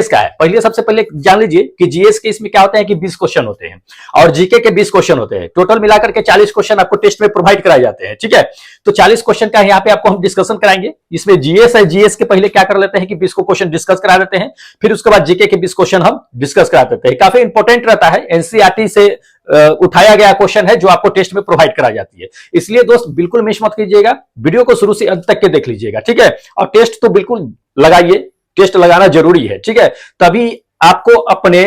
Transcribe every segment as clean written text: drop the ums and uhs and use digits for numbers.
का है। पहले सबसे पहले जान लीजिए कि जीएस के इसमें क्या होता है कि 20 क्वेश्चन होते हैं और जीके के 20 क्वेश्चन होते हैं। टोटल मिलाकर के 40 क्वेश्चन आपको टेस्ट में प्रोवाइड कराए जाते हैं। ठीक है, तो 40 क्वेश्चन का यहाँ पे आपको हम डिस्कशन कराएंगे। इसमें जीएस है, जीएस के पहले क्या कर लेते हैं कि 20 को क्वेश्चन डिस्कस करा देते हैं, फिर उसके बाद जीके के 20 क्वेश्चन हम डिस्कस करा देते हैं। काफी इंपॉर्टेंट रहता है, एनसीईआरटी से उठाया गया क्वेश्चन है जो आपको टेस्ट में प्रोवाइड करा जाती है। इसलिए दोस्त बिल्कुल मिस मत कीजिएगा, वीडियो को शुरू से अंत तक के देख लीजिएगा। ठीक है, और टेस्ट तो बिल्कुल लगाइए, टेस्ट लगाना जरूरी है। ठीक है, तभी आपको अपने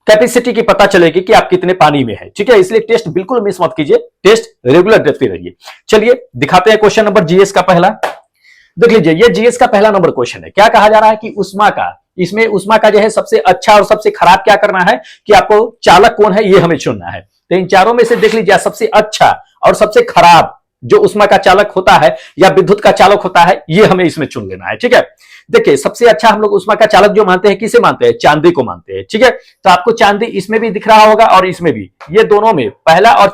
कैपेसिटी की पता चलेगी कि आप कितने पानी में है। ठीक है, इसलिए टेस्ट बिल्कुल मिस मत कीजिए, टेस्ट रेगुलर देते रहिए। चलिए दिखाते हैं क्वेश्चन नंबर जीएस का पहला। देख लीजिए, ये जीएस का पहला नंबर क्वेश्चन है। क्या कहा जा रहा है कि उष्मा का, इसमें उष्मा का जो है सबसे अच्छा और सबसे खराब क्या करना है कि आपको चालक कौन है ये हमें चुनना है। तो इन चारों में से देख लीजिए, सबसे अच्छा और सबसे खराब जो उष्मा का चालक होता है या विद्युत का चालक होता है, ये हमें इसमें चुन लेना है। ठीक है, देखिए सबसे अच्छा हम लोग उष्मा का चालक जो मानते हैं, किसे मानते हैं? चांदी को मानते हैं। ठीक है, तो आपको चांदी इसमें भी दिख रहा होगा और इसमें भी, ये दोनों में पहला और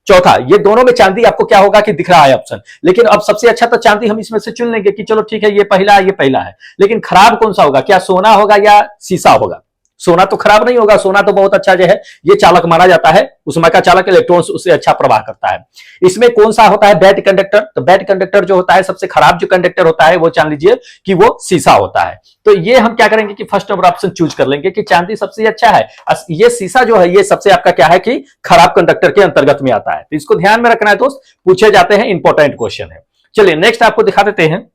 चौथा, ये दोनों में चांदी आपको क्या होगा कि दिख रहा है ऑप्शन। लेकिन अब सबसे अच्छा तो चांदी हम इसमें से चुन लेंगे कि चलो ठीक है ये पहला है। लेकिन खराब कौन सा होगा? क्या सोना होगा या शीशा होगा? सोना तो खराब नहीं होगा, सोना तो बहुत अच्छा जो है ये चालक माना जाता है। उष्मा का चालक इलेक्ट्रॉन्स उससे अच्छा प्रवाह करता है। इसमें कौन सा होता है? Bad conductor. तो बैड कंडक्टर जो होता है, सबसे खराब जो कंडक्टर होता है वो जान लीजिए कि वो शीशा होता है। तो ये हम क्या करेंगे कि फर्स्ट नंबर ऑप्शन चूज कर लेंगे कि चांदी सबसे अच्छा है, ये शीशा जो है ये सबसे आपका क्या है कि खराब कंडक्टर के अंतर्गत में आता है। तो इसको ध्यान में रखना है दोस्त, पूछे जाते हैं, इंपॉर्टेंट क्वेश्चन है। चलिए नेक्स्ट आपको दिखा देते हैं।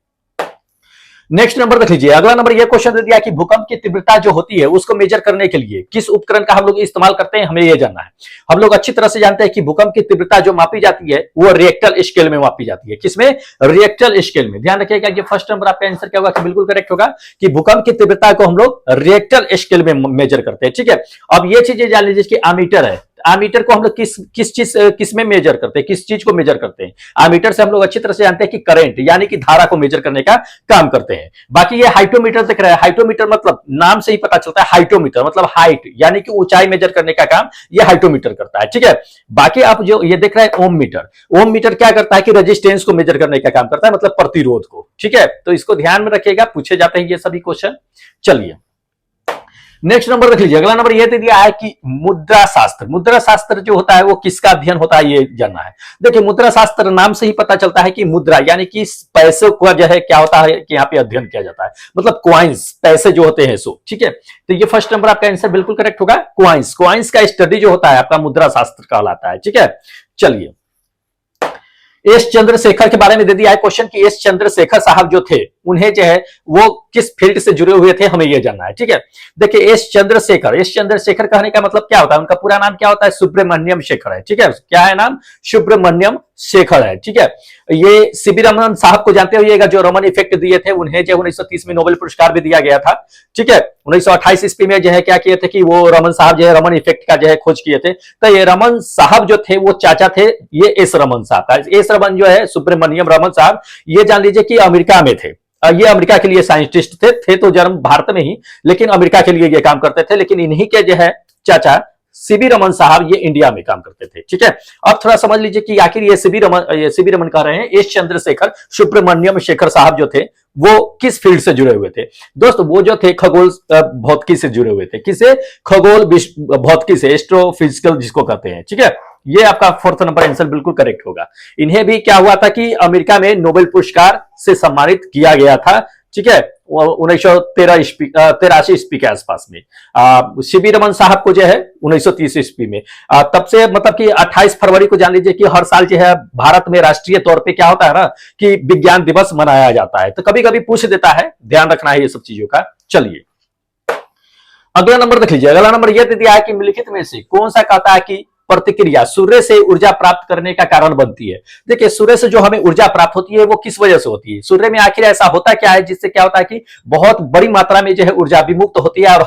नेक्स्ट नंबर देख लीजिए, अगला नंबर ये क्वेश्चन दे दिया कि भूकंप की तीव्रता जो होती है उसको मेजर करने के लिए किस उपकरण का हम लोग इस्तेमाल करते हैं, हमें ये जानना है। हम लोग अच्छी तरह से जानते हैं कि भूकंप की तीव्रता जो मापी जाती है वो रिएक्टर स्केल में मापी जाती है। किसमें? रिएक्टर स्केल में। ध्यान रखिएगा, ये फर्स्ट नंबर आपका आंसर क्या होगा कि बिल्कुल करेक्ट होगा कि भूकंप की तीव्रता को हम लोग रिएक्टर स्केल में मेजर करते हैं। ठीक है, अब ये चीजें जान लीजिए कि आमीटर है, आमीटर को हम लोग किस में मेजर करते हैं, किस चीज को मेजर करते हैं? आमीटर से हम लोग अच्छी तरह से जानते हैं कि करंट यानी कि धारा को मेजर करने का काम करते हैं। बाकी ये हाइटोमीटर दिख रहा है, हाइटोमीटर मतलब नाम से ही पता चलता है, हाइटोमीटर मतलब हाइट यानी कि ऊंचाई मेजर करने का काम ये हाइटोमीटर करता है। ठीक है, बाकी आप जो ये देख रहे हैं ओम मीटर, ओम मीटर क्या करता है कि रेजिस्टेंस को मेजर करने का काम करता है, मतलब प्रतिरोध को। ठीक है, तो इसको ध्यान में रखिएगा, पूछे जाते हैं ये सभी क्वेश्चन। चलिए नेक्स्ट नंबर देख लीजिए, अगला नंबर यह दे दिया है कि मुद्रा शास्त्र। मुद्रा शास्त्र जो होता है वो किसका अध्ययन होता है ये जानना है। देखिए मुद्रा शास्त्र नाम से ही पता चलता है कि मुद्रा यानी कि पैसे का जो है क्या होता है कि यहाँ पे अध्ययन किया जाता है, मतलब क्वाइंस, पैसे जो होते हैं सो। ठीक है, तो ये फर्स्ट नंबर आपका आंसर बिल्कुल करेक्ट होगा। क्वाइंस, क्वाइंस का स्टडी जो होता है आपका मुद्रा शास्त्र कहलाता है। ठीक है, चलिए एस चंद्रशेखर के बारे में दे दिया है क्वेश्चन कि एस चंद्रशेखर साहब जो थे उन्हें जो है वो किस फील्ड से जुड़े हुए थे, हमें यह जानना है। ठीक है, देखिए एस चंद्रशेखर कहने का मतलब क्या होता है, उनका पूरा नाम क्या होता है? सुब्रमण्यम शेखर है। ठीक है, क्या है नाम? सुब्रमण्यम शेखर है। ठीक है, ये सीवी रमन साहब को जानते होइएगा जो रमन इफेक्ट दिए थे, उन्हें जो 1930 में नोबेल पुरस्कार भी दिया गया था। ठीक है, 1928 ईस्वी में जो है क्या किए थे कि वो रमन साहब जो है रमन इफेक्ट का जो है खोज किए थे। तो ये रमन साहब जो थे वो चाचा थे ये एस रमन साहब। एस रमन जो है सुब्रमण्यम रमन साहब, ये जान लीजिए कि अमेरिका में थे। ये अमेरिका के लिए साइंटिस्ट थे तो जन्म भारत में ही, लेकिन अमेरिका के लिए ये काम करते थे। लेकिन इन्हीं के जो है चाचा सीवी रमन साहब ये इंडिया में काम करते थे। ठीक है, अब थोड़ा समझ लीजिए कि आखिर ये सीवी रमन कह रहे हैं एस चंद्रशेखर सुब्रमण्यम शेखर साहब जो थे वो किस फील्ड से जुड़े हुए थे? दोस्त वो जो थे खगोल भौतिकी से जुड़े हुए थे। किसे? खगोल भौतिकी से, एस्ट्रोफिजिकल जिसको कहते हैं। ठीक है, ये आपका फोर्थ नंबर आंसर बिल्कुल करेक्ट होगा। इन्हें भी क्या हुआ था कि अमेरिका में नोबेल पुरस्कार से सम्मानित किया गया था। ठीक है, 1983 ईस्वी के आसपास में। सीवी रमन साहब को जो है 1930 ईस्वी में। तब से मतलब कि 28 फरवरी को जान लीजिए कि हर साल जो है भारत में राष्ट्रीय तौर पे क्या होता है ना कि विज्ञान दिवस मनाया जाता है। तो कभी कभी पूछ देता है, ध्यान रखना है ये सब चीजों का। चलिए अगला नंबर देख लीजिए, अगला नंबर यह दे दिया है कि निम्नलिखित में से कौन सा कहता है कि प्रतिक्रिया सूर्य से ऊर्जा प्राप्त करने का कारण बनती है। देखिए सूर्य से जो हमें ऊर्जा प्राप्त होती है वो किस वजह से होती है? सूर्य में आखिर ऐसा होता क्या है जिससे क्या होता है कि बहुत बड़ी मात्रा में जो है ऊर्जा विमुक्त होती है और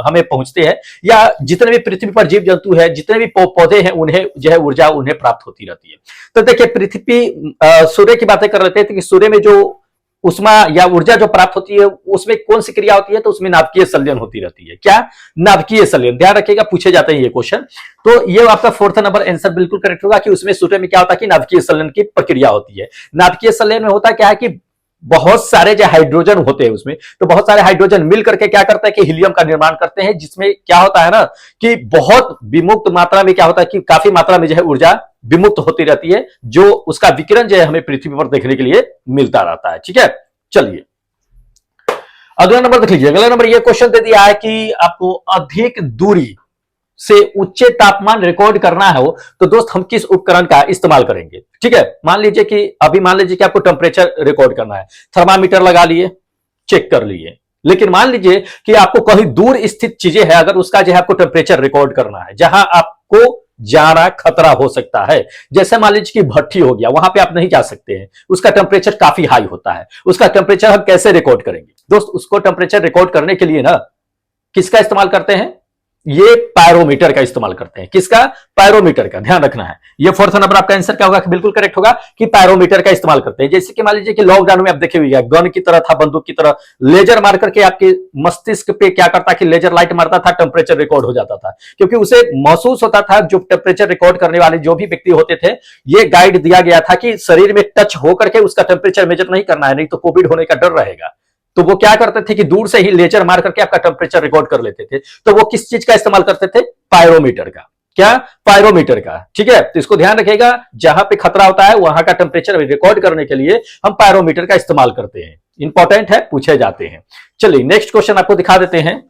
हमें पहुंचते हैं, या जितने भी पृथ्वी पर जीव जंतु है, जितने भी पौधे हैं, उन्हें जो है ऊर्जा उन्हें प्राप्त होती रहती है। तो देखिए पृथ्वी सूर्य की बातें कर रहे थे कि सूर्य में जो उष्मा या ऊर्जा जो प्राप्त होती है उसमें कौन सी क्रिया होती है? तो उसमें नाभिकीय संलयन होती रहती है। क्या? नाभिकीय संलयन। ध्यान रखिएगा, पूछे जाते हैं ये क्वेश्चन। तो ये आपका फोर्थ नंबर आंसर बिल्कुल करेक्ट होगा कि उसमें सूर्य में क्या होता है कि नाभिकीय संलयन की प्रक्रिया होती है। नाभिकीय संलयन में होता क्या है कि बहुत सारे जो हाइड्रोजन होते हैं उसमें, तो बहुत सारे हाइड्रोजन मिल करके क्या करते हैं कि हीलियम का निर्माण करते हैं, जिसमें क्या होता है ना कि बहुत विमुक्त मात्रा में क्या होता है कि काफी मात्रा में जो है ऊर्जा विमुक्त होती रहती है, जो उसका विकिरण जो है हमें पृथ्वी पर देखने के लिए मिलता रहता है। ठीक है, चलिए अगला नंबर देख लीजिए। अगला नंबर ये क्वेश्चन दे दिया है कि आपको अधिक दूरी से उच्च तापमान रिकॉर्ड करना हो तो दोस्त हम किस उपकरण का इस्तेमाल करेंगे। ठीक है, मान लीजिए कि आपको टेम्परेचर रिकॉर्ड करना है, थर्मामीटर लगा लिए, चेक कर लिए, लेकिन मान लीजिए कि आपको कहीं दूर स्थित चीजें है, अगर उसका जो है आपको टेम्परेचर रिकॉर्ड करना है, जहां आपको जाना खतरा हो सकता है, जैसे मान लीजिए कि भट्टी हो गया, वहां पे आप नहीं जा सकते हैं, उसका टेम्परेचर काफी हाई होता है, उसका टेम्परेचर हम कैसे रिकॉर्ड करेंगे दोस्त। उसको टेम्परेचर रिकॉर्ड करने के लिए ना किसका इस्तेमाल करते हैं, ये पायरोमीटर का इस्तेमाल करते हैं। किसका, पायरोमीटर का, ध्यान रखना है। ये फोर्थ नंबर आपका आंसर क्या होगा, बिल्कुल करेक्ट होगा कि पायरोमीटर का इस्तेमाल करते हैं। जैसे कि मान लीजिए कि लॉकडाउन में आप देखे हुए गन की तरह था, बंदूक की तरह लेजर मार करके आपके मस्तिष्क पे क्या करता कि लेजर लाइट मारता था, टेम्परेचर रिकॉर्ड हो जाता था, क्योंकि उसे महसूस होता था, जो टेम्परेचर रिकॉर्ड करने वाले जो भी व्यक्ति होते थे, ये गाइड दिया गया था कि शरीर में टच होकर के उसका टेम्परेचर मेजर नहीं करना है, नहीं तो कोविड होने का डर रहेगा। तो वो क्या करते थे कि दूर से ही लेजर मार करके आपका टेम्परेचर रिकॉर्ड कर लेते थे। तो वो किस चीज का इस्तेमाल करते थे, पायरोमीटर का। क्या, पायरोमीटर का। ठीक है, तो इसको ध्यान रखिएगा, जहां पे खतरा होता है वहां का टेम्परेचर रिकॉर्ड करने के लिए हम पायरोमीटर का इस्तेमाल करते हैं। इंपॉर्टेंट है, पूछे जाते हैं। चलिए नेक्स्ट क्वेश्चन आपको दिखा देते हैं।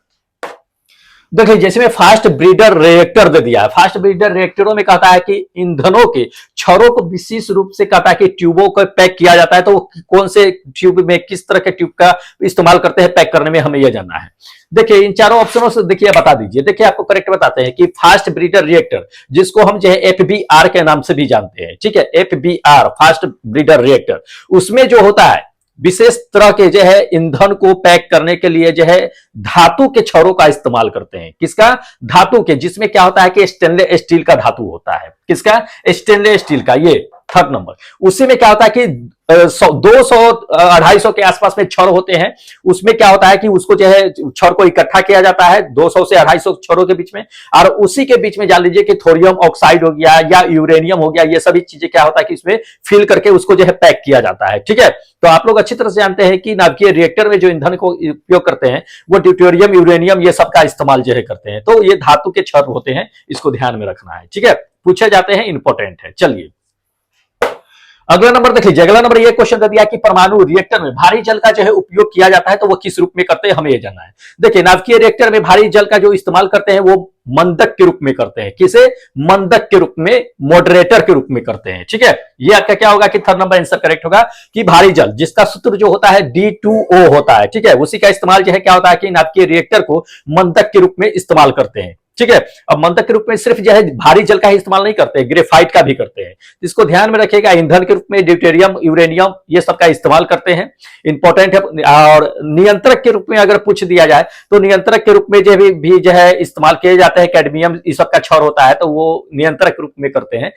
देखिए जैसे में फास्ट ब्रीडर रिएक्टर दे दिया है। फास्ट ब्रीडर रिएक्टरों में कहता है कि ईंधनों के छड़ों को विशेष रूप से कहता है कि ट्यूबों को पैक किया जाता है, तो कौन से ट्यूब में, किस तरह के ट्यूब का इस्तेमाल करते हैं पैक करने में, हमें यह जानना है। देखिए इन चारों ऑप्शनों से देखिए बता दीजिए। देखिए आपको करेक्ट बताते हैं कि फास्ट ब्रीडर रिएक्टर, जिसको हम जो है FBR के नाम से भी जानते हैं, ठीक है, FBR फास्ट ब्रीडर रिएक्टर, उसमें जो होता है विशेष तरह के जो है ईंधन को पैक करने के लिए जो है धातु के छड़ों का इस्तेमाल करते हैं। किसका, धातु के, जिसमें क्या होता है कि स्टेनलेस स्टील का धातु होता है। किसका, स्टेनलेस स्टील का। ये थर्ड नंबर। उसी में क्या होता है कि 200-250 के आसपास में छड़ होते हैं, उसमें क्या होता है कि उसको जो है छड़ को इकट्ठा किया जाता है 200 से 250 छड़ों के बीच में, और उसी के बीच में जान लीजिए कि थोरियम ऑक्साइड हो गया या यूरेनियम हो गया, ये सभी चीजें क्या होता है कि इसमें फिल करके उसको जो है पैक किया जाता है। ठीक है, तो आप लोग अच्छी तरह से जानते हैं कि नाभिकीय रिएक्टर में जो ईंधन को उपयोग करते हैं वो ड्यूटेरियम, यूरेनियम, ये सबका इस्तेमाल जो है करते हैं। तो ये धातु के छड़ होते हैं, इसको ध्यान में रखना है। ठीक है, पूछे जाते हैं, इंपॉर्टेंट है। चलिए अगला नंबर देख लीजिए। अगला नंबर ये क्वेश्चन दे दिया कि परमाणु रिएक्टर में भारी जल का जो है उपयोग किया जाता है, तो वो किस रूप में करते हैं, हमें ये जानना है। देखिए नाभिकीय रिएक्टर में भारी जल का जो इस्तेमाल करते हैं वो मंदक के रूप में करते हैं। किसे, मंदक के रूप में, मॉडरेटर के रूप में करते हैं। ठीक है, ये आपका क्या होगा कि थर्ड नंबर आंसर करेक्ट होगा कि भारी जल, जिसका सूत्र जो होता है D2O होता है। ठीक है, उसी का इस्तेमाल जो है क्या होता है कि नाभिकीय रिएक्टर को मंदक के रूप में इस्तेमाल करते हैं। ठीक है, अब मंदक के रूप में सिर्फ जो है भारी जल का ही इस्तेमाल नहीं करते, ग्रेफाइट का भी करते हैं। इसको ध्यान में रखिएगा। ईंधन के रूप में ड्यूटेरियम, यूरेनियम, ये सब का इस्तेमाल करते हैं, इंपॉर्टेंट है। और नियंत्रक के रूप में अगर पूछ दिया जाए तो नियंत्रक के रूप में जो है इस्तेमाल किए जाते हैं कैडमियम, इस सब का छड़ होता है, तो वो नियंत्रक के रूप में करते हैं।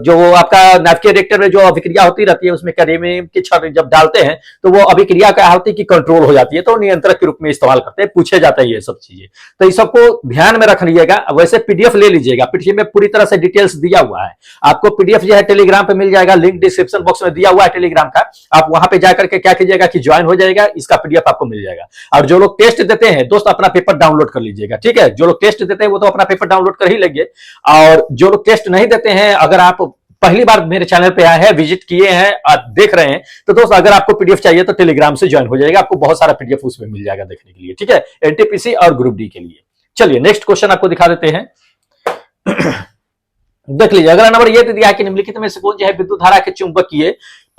जो आपका नाभिकीय रिएक्टर में जो अभिक्रिया होती रहती है उसमें कैडमियम के छड़ जब डालते हैं तो वो अभिक्रिया क्या होती है कि कंट्रोल हो जाती है, तो नियंत्रक के रूप में इस्तेमाल करते हैं। पूछे जाते हैं ये सब चीजें, तो इस सबको ध्यान में रख लीजिएगा। वैसे पीडीएफ ले लीजिएगा, पीडीएफ में पूरी तरह से डिटेल्स दिया हुआ है। आपको पीडीएफ जो है टेलीग्राम पे मिल जाएगा, लिंक डिस्क्रिप्शन बॉक्स में दिया हुआ है टेलीग्राम का। आप वहां पे जाकर के क्या कीजिएगा कि ज्वाइन हो जाएगा, इसका पीडीएफ आपको मिल जाएगा। और जो लोग टेस्ट देते हैं दोस्त अपना पेपर डाउनलोड कर लीजिएगा। ठीक है, जो लोग टेस्ट देते हैं वो तो अपना पेपर डाउनलोड कर ही लेंगे, और जो लोग टेस्ट नहीं देते हैं, अगर आप पहली बार मेरे चैनल पे आए हैं, विजिट किए हैं, आप देख रहे हैं, तो दोस्त अगर आपको पीडीएफ चाहिए तो टेलीग्राम से ज्वाइन हो जाएगा, आपको बहुत सारा पीडीएफ उसमें मिल जाएगा देखने के लिए। ठीक है, एनटीपीसी और ग्रुप डी के लिए। चलिए नेक्स्ट क्वेश्चन आपको दिखा देते हैं। देख लीजिए अगला नंबर यह दिया कि निम्नलिखित में से कौन जो है विद्युत धारा के चुंबकीय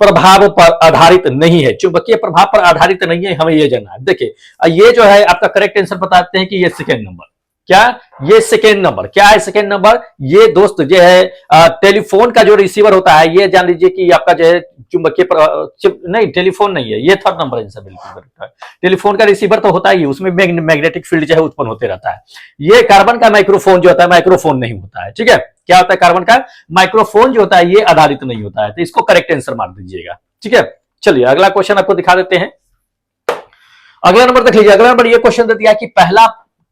प्रभाव पर आधारित नहीं है, चुंबकीय प्रभाव पर आधारित नहीं है, हमें यह जानना है। देखिए ये जो है आपका करेक्ट आंसर बताते हैं कि ये सेकेंड नंबर। क्या, ये सेकेंड नंबर। क्या है सेकेंड नंबर, ये दोस्त जो है टेलीफोन का जो रिसीवर होता है, ये जान लीजिए कि आपका जो है चुंबकीय नहीं, टेलीफोन नहीं है, ये थर्ड नंबर आंसर बिल्कुल करेक्ट है। टेलीफोन का रिसीवर तो होता ही, उसमें मैग्नेटिक फील्ड जो है उत्पन्न होते रहता है। ये कार्बन का माइक्रोफोन जो होता है, माइक्रोफोन नहीं होता है। ठीक है, क्या होता है, कार्बन का माइक्रोफोन जो होता है ये आधारित नहीं होता है, तो इसको करेक्ट आंसर मार दीजिएगा। ठीक है, चलिए अगला क्वेश्चन आपको दिखा देते हैं। अगला नंबर देख लीजिए। अगला नंबर ये क्वेश्चन दे दिया कि पहला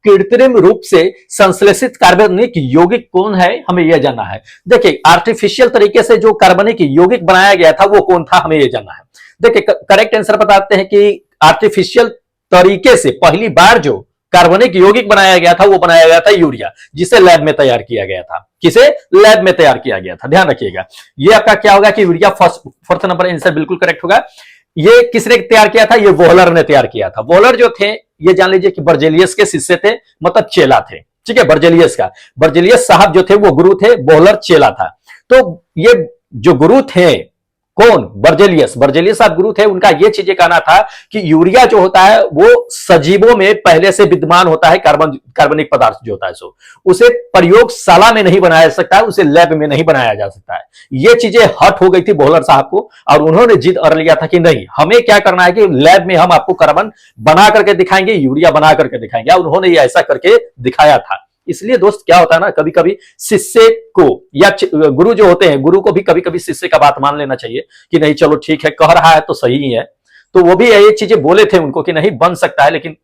कृत्रिम रूप से संश्लेषित कार्बनिक यौगिक कौन है, हमें यह जानना है। देखिए आर्टिफिशियल तरीके से जो कार्बनिक यौगिक बनाया गया था वो कौन था, हमें यह जानना है। देखिए करेक्ट आंसर बताते हैं कि आर्टिफिशियल तरीके से पहली बार जो कार्बनिक यौगिक बनाया गया था वो बनाया गया था यूरिया, जिसे लैब में तैयार किया गया था। किसे लैब में तैयार किया गया था, ध्यान रखिएगा। ये आपका क्या होगा कि यूरिया, फोर्थ नंबर आंसर बिल्कुल करेक्ट होगा। ये किसने तैयार किया था, ये वोहलर ने तैयार किया था। वोहलर जो थे ये जान लीजिए कि बर्जेलियस के शिष्य थे, मतलब चेला थे, ठीक है। बर्जेलियस साहब जो थे वो गुरु थे, वोहलर चेला था। तो ये जो गुरु थे कौन, बर्जेलियस साहब गुरु थे। उनका ये चीजें कहना था कि यूरिया जो होता है वो सजीवों में पहले से विद्यमान होता है, कार्बनिक पदार्थ जो होता है सो उसे प्रयोगशाला में नहीं बनाया जा सकता है, उसे लैब में नहीं बनाया जा सकता है। ये चीजें हट हो गई थी वोहलर साहब को, और उन्होंने जिद कर लिया था कि नहीं, हमें क्या करना है कि लैब में हम आपको कार्बन बना करके दिखाएंगे, यूरिया बना करके दिखाएंगे। और उन्होंने ये ऐसा करके दिखाया था। इसलिए दोस्त क्या होता है ना, कभी कभी शिष्य को या गुरु जो होते हैं, गुरु को भी कभी कभी शिष्य का बात मान लेना चाहिए कि नहीं चलो ठीक है, कह रहा है तो सही ही है। तो वो भी ये चीजें बोले थे उनको कि नहीं बन सकता है, लेकिन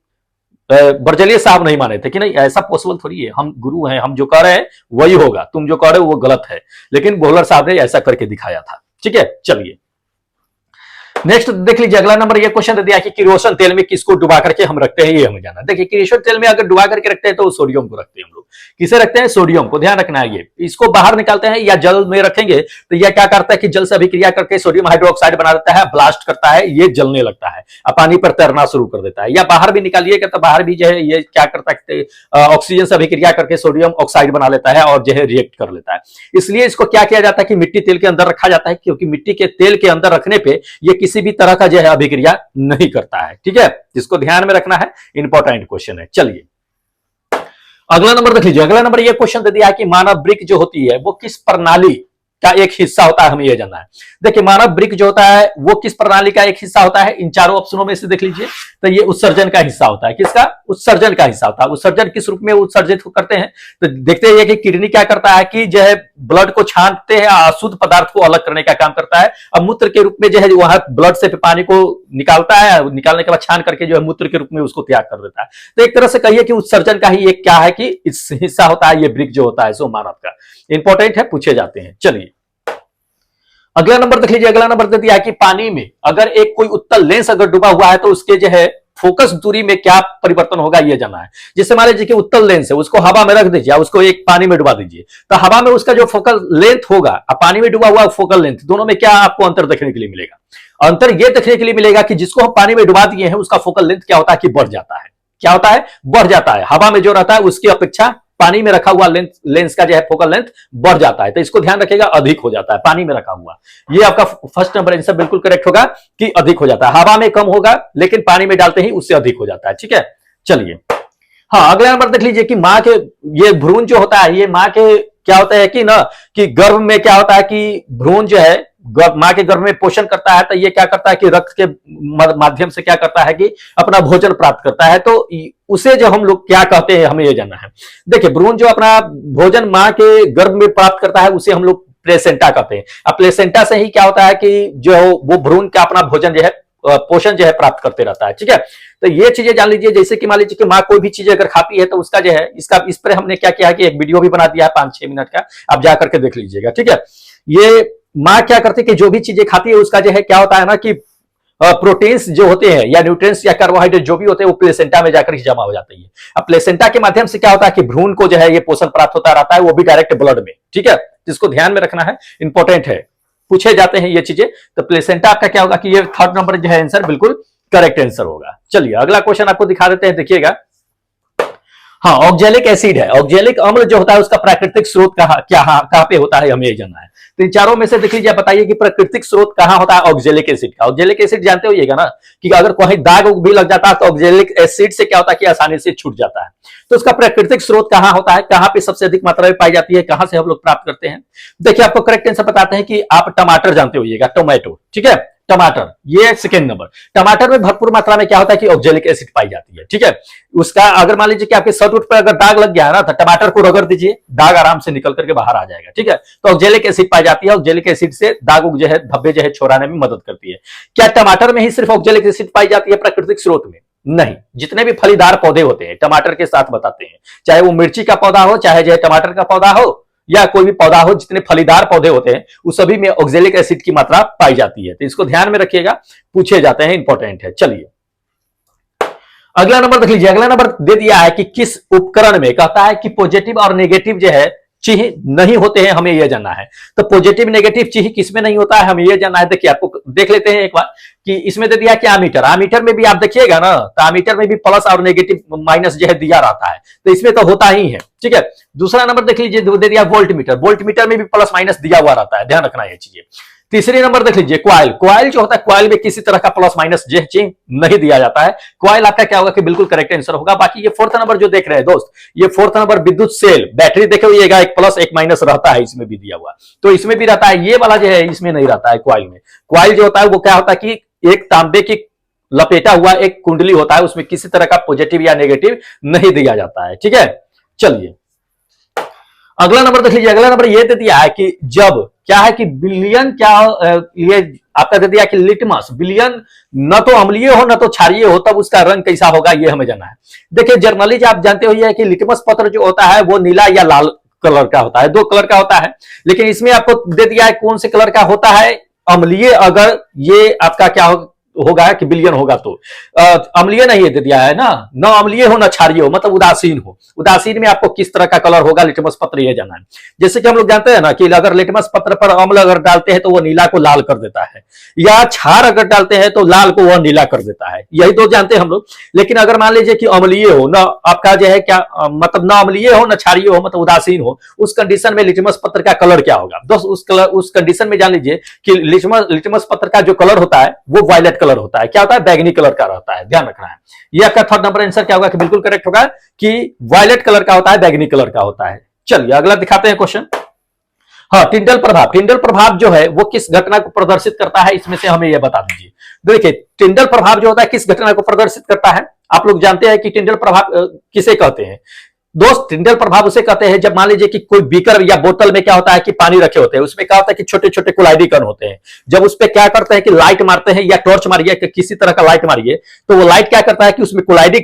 बर्जेलियस साहब नहीं माने थे कि नहीं ऐसा पॉसिबल थोड़ी है, हम गुरु हैं, हम जो कह रहे हैं वही होगा, तुम जो कह रहे हो वो गलत है। लेकिन वोहलर साहब ने ऐसा करके दिखाया था, ठीक है। चलिए नेक्स्ट देख लीजिए, अगला नंबर ये क्वेश्चन दे दिया कि किरोसिन तेल में किसको डुबा करके हम रखते हैं, ये हमें जानना। देखिए किरोसिन तेल में अगर डुबा करके रखते हैं तो सोडियम को रखते हैं हम लोग। किसे रखते हैं, सोडियम को, ध्यान रखना है। ये इसको बाहर निकालते हैं या जल में रखेंगे तो यह क्या करता है कि जल से अभिक्रिया करके सोडियम हाइड्रोक्साइड बना देता है, ब्लास्ट करता है, ये जलने लगता है, अब पानी पर तैरना शुरू कर देता है। या बाहर भी निकालिएगा तो बाहर भी जो है ये क्या करता है, ऑक्सीजन से अभिक्रिया करके सोडियम ऑक्साइड बना लेता है और जो है रिएक्ट कर लेता है। इसलिए इसको क्या किया जाता है कि मिट्टी तेल के अंदर रखा जाता है, क्योंकि मिट्टी के तेल के अंदर रखने पे ये किसी भी तरह का जो है अभिक्रिया नहीं करता है, ठीक है। इसको ध्यान में रखना है, इंपॉर्टेंट क्वेश्चन है। चलिए अगला नंबर देख लीजिए। अगला नंबर ये क्वेश्चन दे दिया है कि मानव वृक्क जो होती है वो किस प्रणाली का एक हिस्सा होता है, हमें यह जानना है। देखिए मानव वृक्क जो होता है वो किस प्रणाली का एक हिस्सा होता है, इन चारों ऑप्शनों में से देख लीजिए। तो ये उत्सर्जन का हिस्सा होता है, किसका, उत्सर्जन का हिस्सा होता है। उत्सर्जन किस रूप में उत्सर्जित करते हैं, तो देखते हैं कि किडनी क्या करता है कि जो है ब्लड को छांटते हैं, अशुद्ध पदार्थ को अलग करने का काम करता है। अब मूत्र के रूप में जो है वहां ब्लड से पानी को निकालता है, निकालने के बाद छान करके जो है मूत्र के रूप में उसको त्याग कर देता है। तो एक तरह से कहिए कि उत्सर्जन का ही एक क्या है कि इस हिस्सा होता है ये वृक्क जो होता है सो मानव का। इंपॉर्टेंट है, पूछे जाते हैं। चलिए अगला नंबर देख लीजिए। अगला नंबर दे दिया है कि पानी में अगर एक कोई उत्तल लेंस अगर डूबा हुआ है तो उसके जो है फोकस दूरी में क्या परिवर्तन होगा, ये जानना है। जैसे मान लीजिए कि उत्तल लेंस है, उसको हवा में रख दीजिए, उसको एक पानी में डुबा दीजिए, तो हवा में उसका जो फोकल लेंथ होगा और पानी में डूबा हुआ फोकल लेंथ, दोनों में क्या आपको अंतर देखने के लिए मिलेगा। अंतर यह देखने के लिए मिलेगा कि जिसको हम पानी में डुबा दिए हैं उसका फोकल लेंथ क्या होता है कि बढ़ जाता है। क्या होता है, बढ़ जाता है। हवा में जो रहता है उसकी अपेक्षा पानी में रखा हुआ लेंस का जो है फोकल लेंथ बढ़ जाता है। तो इसको ध्यान रखिएगा, अधिक हो जाता है पानी में रखा हुआ। ये आपका फर्स्ट नंबर आंसर बिल्कुल करेक्ट होगा कि अधिक हो जाता है। हवा में कम होगा लेकिन पानी में डालते ही उससे अधिक हो जाता है, ठीक है। चलिए हाँ अगला नंबर देख लीजिए कि माँ के ये भ्रूण जो होता है, ये माँ के क्या होता है कि ना कि गर्भ में क्या होता है कि भ्रूण जो है माँ के गर्भ में पोषण करता है, तो ये क्या करता है कि रक्त के माध्यम से क्या करता है कि अपना भोजन प्राप्त करता है। तो उसे जो हम लोग क्या कहते हैं, हमें ये जानना है। देखिए भ्रूण जो अपना भोजन माँ के गर्भ में प्राप्त करता है उसे हम लोग प्लेसेंटा कहते हैं। अब प्लेसेंटा से ही क्या होता है कि जो वो भ्रूण का अपना भोजन जो है पोषण जो है प्राप्त करते रहता है, ठीक है। तो ये चीजें जान लीजिए। जैसे कि मान लीजिए कि माँ कोई भी चीज अगर खाती है तो उसका जो है इसका इस पर हमने क्या किया है कि एक वीडियो भी बना दिया है 5-6 मिनट का, आप जाकर के देख लीजिएगा, ठीक है। ये माँ क्या करती है कि जो भी चीजें खाती है उसका जो है क्या होता है ना कि प्रोटीन्स जो होते हैं या न्यूट्रिएंट्स या कार्बोहाइड्रेट जो भी होते हैं वो प्लेसेंटा में जाकर जमा हो जाती है। अब प्लेसेंटा के माध्यम से क्या होता है कि भ्रूण को जो है ये पोषण प्राप्त होता रहता है, वो भी डायरेक्ट ब्लड में, ठीक है। जिसको ध्यान में रखना है, इंपॉर्टेंट है, पूछे जाते हैं ये चीजें। तो प्लेसेंटा आपका क्या होगा कि ये थर्ड नंबर जो है आंसर बिल्कुल करेक्ट आंसर होगा। चलिए अगला क्वेश्चन आपको दिखा देते हैं, देखिएगा। हाँ ऑक्जेलिक एसिड है, ऑक्जेलिक अम्ल जो होता है उसका प्राकृतिक स्रोत कहां पे होता है, हमें ये जानना है। तो इन चारों में से देख लीजिए, बताइए कि प्राकृतिक स्रोत कहां होता है ऑक्जेलिक एसिड का। ऑक्जेलिक एसिड जानते होइएगा ना कि अगर कोई दाग भी लग जाता है तो ऑक्जेलिक एसिड से क्या होता है कि आसानी से छूट जाता है। तो उसका प्राकृतिक स्रोत कहां होता है, कहां पे सबसे अधिक मात्रा में पाई जाती है, कहां से हम लोग प्राप्त करते हैं। देखिए आपको करेक्ट आंसर बताते हैं कि आप टमाटर जानते होइएगा, टोमेटो, ठीक है। टमाटर ये सेकेंड नंबर। टमाटर में भरपूर मात्रा में क्या होता है कि ऑक्जेलिक एसिड पाई जाती है, ठीक है। उसका अगर मान लीजिए कि आपके शर्ट उट पर अगर दाग लग गया है ना तो टमाटर को रगड़ दीजिए, दाग आराम से निकल करके बाहर आ जाएगा, ठीक है। तो ऑक्जेलिक एसिड पाई जाती है, ऑक्जेलिक एसिड से दाग जो है धब्बे जो है छोड़ाने में मदद करती है। क्या टमाटर में ही सिर्फ ऑक्जेलिक एसिड पाई जाती है प्राकृतिक स्रोत में? नहीं, जितने भी फलीदार पौधे होते हैं टमाटर के साथ बताते हैं, चाहे वो मिर्ची का पौधा हो, चाहे जो है टमाटर का पौधा हो या कोई भी पौधा हो, जितने फलीदार पौधे होते हैं उस सभी में ऑक्जेलिक एसिड की मात्रा पाई जाती है। तो इसको ध्यान में रखिएगा, पूछे जाते हैं, इंपॉर्टेंट है। चलिए अगला नंबर देख लीजिए। अगला नंबर दे दिया है कि किस उपकरण में, कहता है कि पॉजिटिव और नेगेटिव जो है चिन्ह नहीं होते हैं, हमें यह जानना है। तो पॉजिटिव नेगेटिव चिन्ह किसमें नहीं होता है, हमें यह जानना है। देखिए आपको देख लेते हैं एक बार कि इसमें दे दिया कि आमीटर, आमीटर में भी आप देखिएगा ना, तो आमीटर में भी प्लस और नेगेटिव माइनस जो है दिया रहता है, तो इसमें तो होता ही है। ठीक है, दूसरा नंबर देख लीजिए, दे दिया वोल्ट मीटर, वोल्ट मीटर में भी प्लस माइनस दिया हुआ रहता है, ध्यान रखना ये चीजें। तीसरी नंबर देख लीजिए क्वाइल, क्वाइल जो होता है क्वाइल में किसी तरह का प्लस माइनस जो चिन्ह नहीं दिया जाता है। क्वाइल आपका क्या होगा कि बिल्कुल करेक्ट आंसर होगा। बाकी ये फोर्थ नंबर जो देख रहे हैं दोस्त, ये फोर्थ नंबर विद्युत सेल, बैटरी देखे हुईगा, एक प्लस एक माइनस रहता है, इसमें भी दिया हुआ, तो इसमें भी रहता है। ये वाला जो है इसमें नहीं रहता है क्वाइल में। क्वाइल जो होता है वो क्या होता है कि एक तांबे की लपेटा हुआ एक कुंडली होता है, उसमें किसी तरह का पॉजिटिव या नेगेटिव नहीं दिया जाता है। ठीक है, चलिए अगला नंबर देख लीजिए। अगला नंबर ये दे दिया है कि जब क्या है कि बिलियन क्या, ये आपका दे दिया कि लिटमस बिलियन न तो अम्लीय हो न तो क्षारीय हो, तब उसका रंग कैसा होगा ये हमें जानना है। देखिए जर्नली आप जानते हो कि लिटमस पत्र जो होता है वो नीला या लाल कलर का होता है, दो कलर का होता है, लेकिन इसमें आपको दे दिया है कौन से कलर का होता है, अम्लीय। अगर ये आपका क्या होगा कि बिलियन होगा तो अम्लीय नहीं दे दिया है ना, न अम्लीय हो न क्षारीय हो, मतलब उदासीन हो। उदासीन में आपको किस तरह का कलर होगा लिटमस पत्र ये जानना है। जैसे कि हम लोग जानते हैं ना कि अगर लिटमस पत्र पर अम्ल अगर डालते हैं तो वो नीला को लाल कर देता है, या क्षार अगर डालते हैं तो लाल को वह नीला कर देता है, यही दो जानते हैं हम लोग। लेकिन अगर मान लीजिए कि अम्लीय हो, न आपका जो है क्या मतलब न अम्लीय हो न क्षारीय हो, मतलब उदासीन हो, उस कंडीशन में लिटमस पत्र का कलर क्या होगा दोस्त। उस कंडीशन में जान लीजिए कि लिटमस पत्र का जो कलर होता है वो वायलेट कलर होता है, क्या होता है, बैगनी कलर का रहता है, ध्यान रखना है। ये आपका थर्ड नंबर आंसर क्या होगा कि बिल्कुल करेक्ट होगा कि वायलेट कलर का होता है, बैगनी कलर का होता है। चलिए अगला दिखाते हैं क्वेश्चन। हाँ, टिंडल प्रभाव, टिंडल प्रभाव जो है वो किस घटना को प्रदर्शित करता है, इसमें से हमें यह बता दीजिए। देखिए टिंडल प्रभाव जो होता है किस घटना को प्रदर्शित करता है, आप लोग जानते हैं कि टिंडल प्रभाव किसे कहते हैं दोस्त। टिंडल प्रभाव उसे कहते हैं जब मान लीजिए कि कोई बीकर या बोतल में क्या होता है कि पानी रखे होते हैं, उसमें क्या होता है कि छोटे छोटे कोलाइडी कण होते हैं। जब उस पर क्या करते हैं कि लाइट मारते हैं या टॉर्च मारिए, किसी तरह का लाइट मारिए, तो वो लाइट क्या करता है कि उसमें कोलाइडी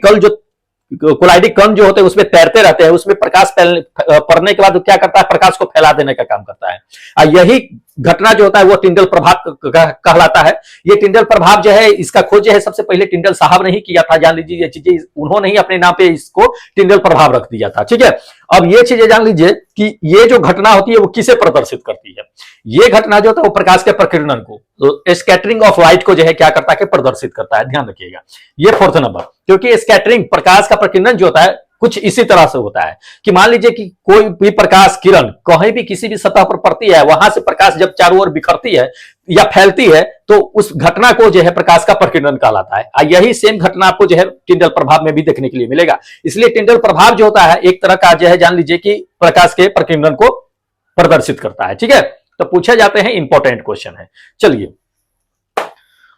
कण जो होते हैं उसमें तैरते रहते हैं, उसमें प्रकाश पड़ने के बाद क्या करता है, प्रकाश को फैला देने का काम करता है। और यही घटना जो होता है वो टिंडल प्रभाव कहलाता है। ये टिंडल प्रभाव जो है इसका खोज जो है सबसे पहले टिंडल साहब ने ही किया था, जान लीजिए ये चीजें उन्होंने ही अपने नाम पे इसको टिंडल प्रभाव रख दिया था। ठीक है, अब ये चीजें जान लीजिए कि ये जो घटना होती है वो किसे प्रदर्शित करती है। ये घटना जो होता है वो प्रकाश के प्रकीर्णन को, तो स्कैटरिंग ऑफ लाइट को जो है क्या करता है, प्रदर्शित करता है, ध्यान रखिएगा। ये फोर्थ नंबर, क्योंकि स्कैटरिंग प्रकाश का प्रकीर्णन जो होता है कुछ इसी तरह से होता है कि मान लीजिए कि कोई भी प्रकाश किरण कहीं भी किसी भी सतह पर पड़ती है, वहां से प्रकाश जब चारों ओर बिखरती है या फैलती है तो उस घटना को जो है प्रकाश का प्रकीर्णन कहलाता है। यही सेम घटना आपको जो है टिंडल प्रभाव में भी देखने के लिए मिलेगा। इसलिए टिंडल प्रभाव जो होता है एक तरह का जो है जान लीजिए कि प्रकाश के प्रकीर्णन को प्रदर्शित करता है। ठीक है, तो पूछे जाते हैं, इंपॉर्टेंट क्वेश्चन है। चलिए